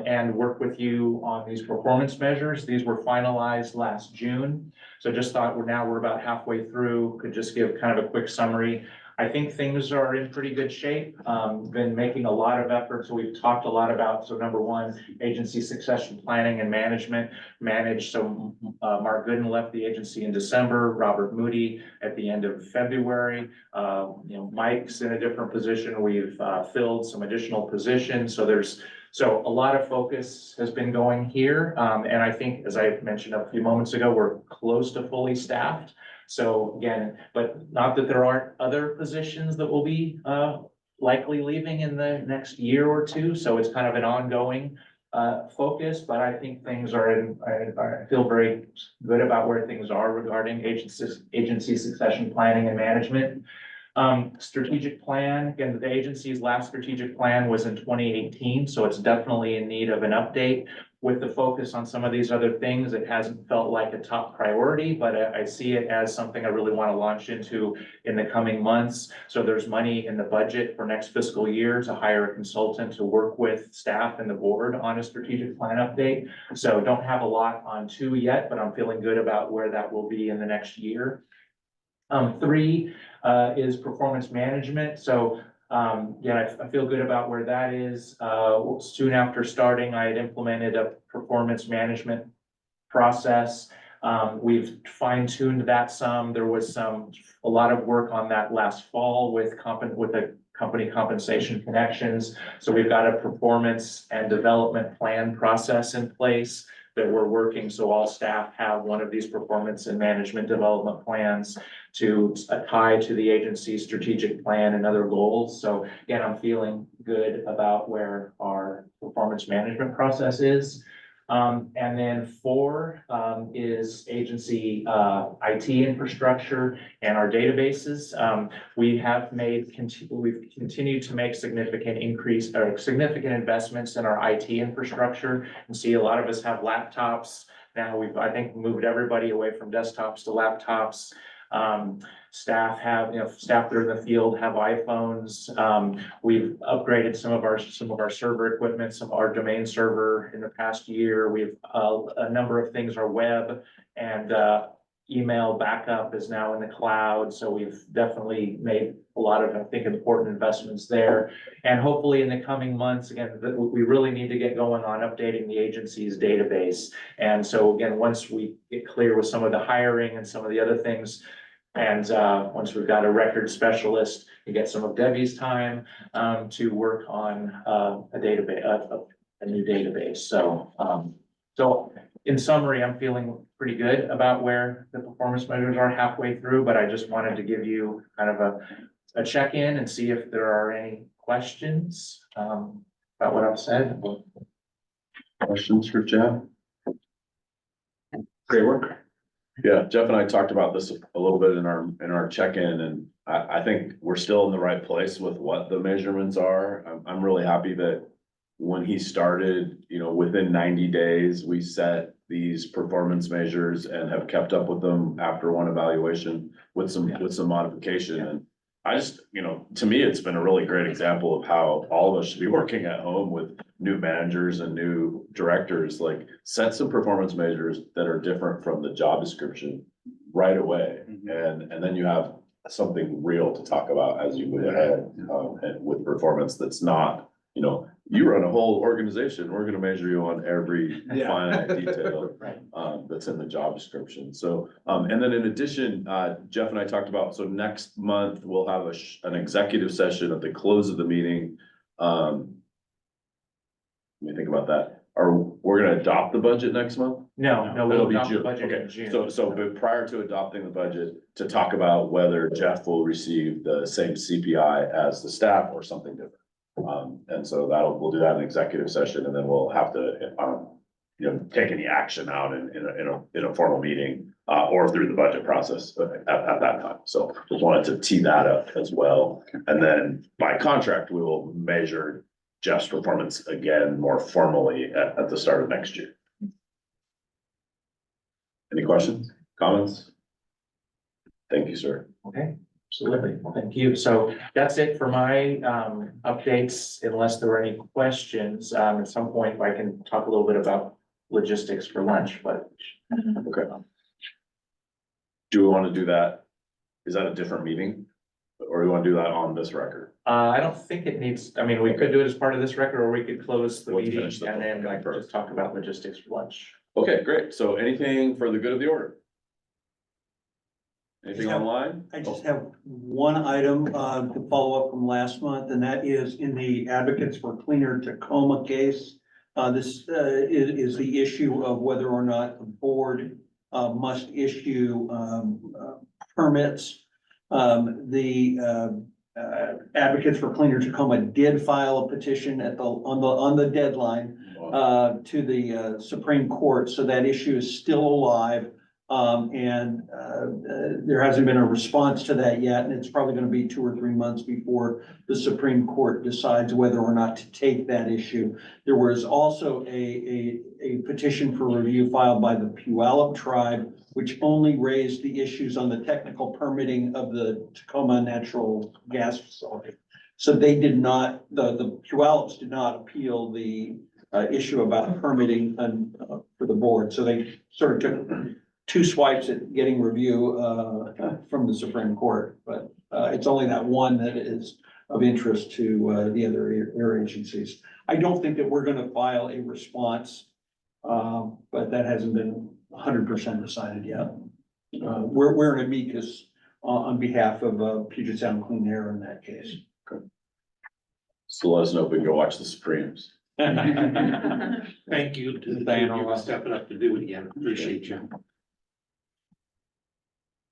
and work with you on these performance measures. These were finalized last June. So just thought we're about halfway through, could just give kind of a quick summary. I think things are in pretty good shape. Been making a lot of efforts. We've talked a lot about, so number one, agency succession planning and management managed. So Mark Gooden left the agency in December, Robert Moody at the end of February. Mike's in a different position. We've filled some additional positions. So a lot of focus has been going here. And I think, as I mentioned a few moments ago, we're close to fully staffed. So again, but not that there aren't other positions that will be likely leaving in the next year or two. So it's kind of an ongoing focus, but I think things I feel very good about where things are regarding agency succession planning and management. Strategic plan, again, the agency's last strategic plan was in 2018, so it's definitely in need of an update. With the focus on some of these other things, it hasn't felt like a top priority, but I see it as something I really want to launch into in the coming months. So there's money in the budget for next fiscal year to hire a consultant to work with staff and the board on a strategic plan update. So don't have a lot on 2 yet, but I'm feeling good about where that will be in the next year. 3 is performance management. So I feel good about where that is. Soon after starting, I had implemented a performance management process. We've fine-tuned that some. There was a lot of work on that last fall with a company compensation connections. So we've got a performance and development plan process in place that we're working, so all staff have one of these performance and management development plans to tie to the agency's strategic plan and other goals. So again, I'm feeling good about where our performance management process is. And then 4 is agency IT infrastructure and our databases. We've continued to make significant investments in our IT infrastructure. And see, a lot of us have laptops. Now I think, moved everybody away from desktops to laptops. Staff that are in the field have iPhones. We've upgraded some of our server equipment, some of our domain server in the past year. We've a number of things, our web and email backup is now in the cloud. So we've definitely made a lot of, I think, important investments there. And hopefully in the coming months, again, we really need to get going on updating the agency's database. And so again, once we get clear with some of the hiring and some of the other things, and once we've got a record specialist, you get some of Debbie's time to work on a database, a new database. So in summary, I'm feeling pretty good about where the performance measures are halfway through, but I just wanted to give you kind of a check-in and see if there are any questions about what I've said. Questions for Jeff? Great work. Yeah, Jeff and I talked about this a little bit in our check-in, and I think we're still in the right place with what the measurements are. I'm really happy that when he started, within 90 days, we set these performance measures and have kept up with them after one evaluation with some modification. And I just, to me, it's been a really great example of how all of us should be working at home with new managers and new directors, like set some performance measures that are different from the job description right away. And then you have something real to talk about as you move ahead, and with performance that's not, you run a whole organization, we're gonna measure you on every finite detail that's in the job description. So, and then in addition, Jeff and I talked about, so next month we'll have an executive session at the close of the meeting. Let me think about that. We're gonna adopt the budget next month? No, It'll we'll be adopt the June. budget in Okay, June. but prior to adopting the budget, to talk about whether Jeff will receive the same CPI as the staff or something different. And so we'll do that in executive session, and then we'll have to, take any action out in a formal meeting, or through the budget process at that time. So just wanted to tee that up as well. And then by contract, we will measure Jeff's performance again more formally at the start of next year. Any questions, comments? Thank you, sir. Okay, absolutely. Well, thank you. So that's it for my updates, unless there are any questions. At some point, I can talk a little bit about logistics for lunch, but. Okay. Do we want to do that? Is that a different meeting? Or do we want to do that on this record? I don't think it needs, we could do it as part of this record, or we could close the Let's meeting finish the and then meeting first. just talk about logistics for lunch. Okay, great. So anything for the good of the order? Anything Yeah. online? I just have one item to follow up from last month, and that is in the Advocates for Cleaner Tacoma case. This is the issue of whether or not the board must issue permits. The Advocates for Cleaner Tacoma did file a petition on the deadline to the Supreme Court, so that issue is still alive. And there hasn't been a response to that yet, and it's probably gonna be 2 or 3 months before the Supreme Court decides whether or not to take that issue. There was also a petition for review filed by the Puyallup tribe, which only raised the issues on the technical permitting of the Tacoma natural gas facility. So they did not, the Puyallups did not appeal the issue about permitting for the board. So they sort of took 2 swipes at getting review from the Supreme Court, but it's only that one that is of interest to the other air agencies. I don't think that we're gonna file a response, but that hasn't been 100% decided yet. We're an amicus on behalf of Puget Sound Clean Air in that case. So let us know if we can go watch the Supremes. Thank you to the Diana, team for stepping up to do it again. Appreciate you.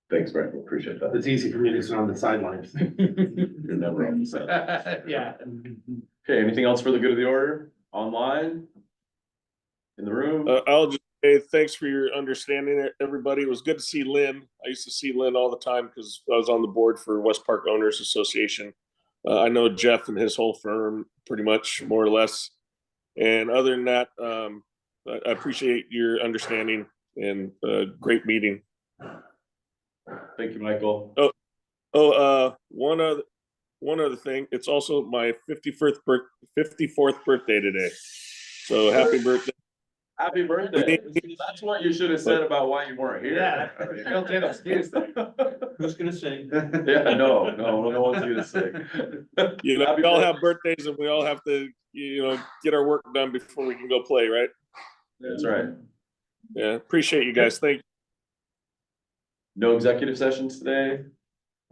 Thanks, Brent, appreciate that. It's easy for me to sit on the sidelines. You're never on the side. Yeah. Okay, anything else for the good of the order? Online? In the room? I'll just say thanks for your understanding, everybody. It was good to see Lynn. I used to see Lynn all the time because I was on the board for West Park Owners Association. I know Jeff and his whole firm pretty much, more or less. And other than that, I appreciate your understanding and great meeting. Thank you, Michael. One other thing. It's also my 54th birthday today. So happy birthday. Happy birthday. That's what you should have said about why you weren't here. Who's gonna sing? Yeah, no one's gonna say. You know, we all have birthdays and we all have to, get our work done before we can go play, right? That's right. Yeah, appreciate you guys. Thank you. No executive sessions today?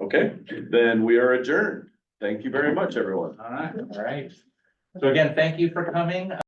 Okay, then we are adjourned. Thank you very much, everyone. All right. So again, thank you for coming.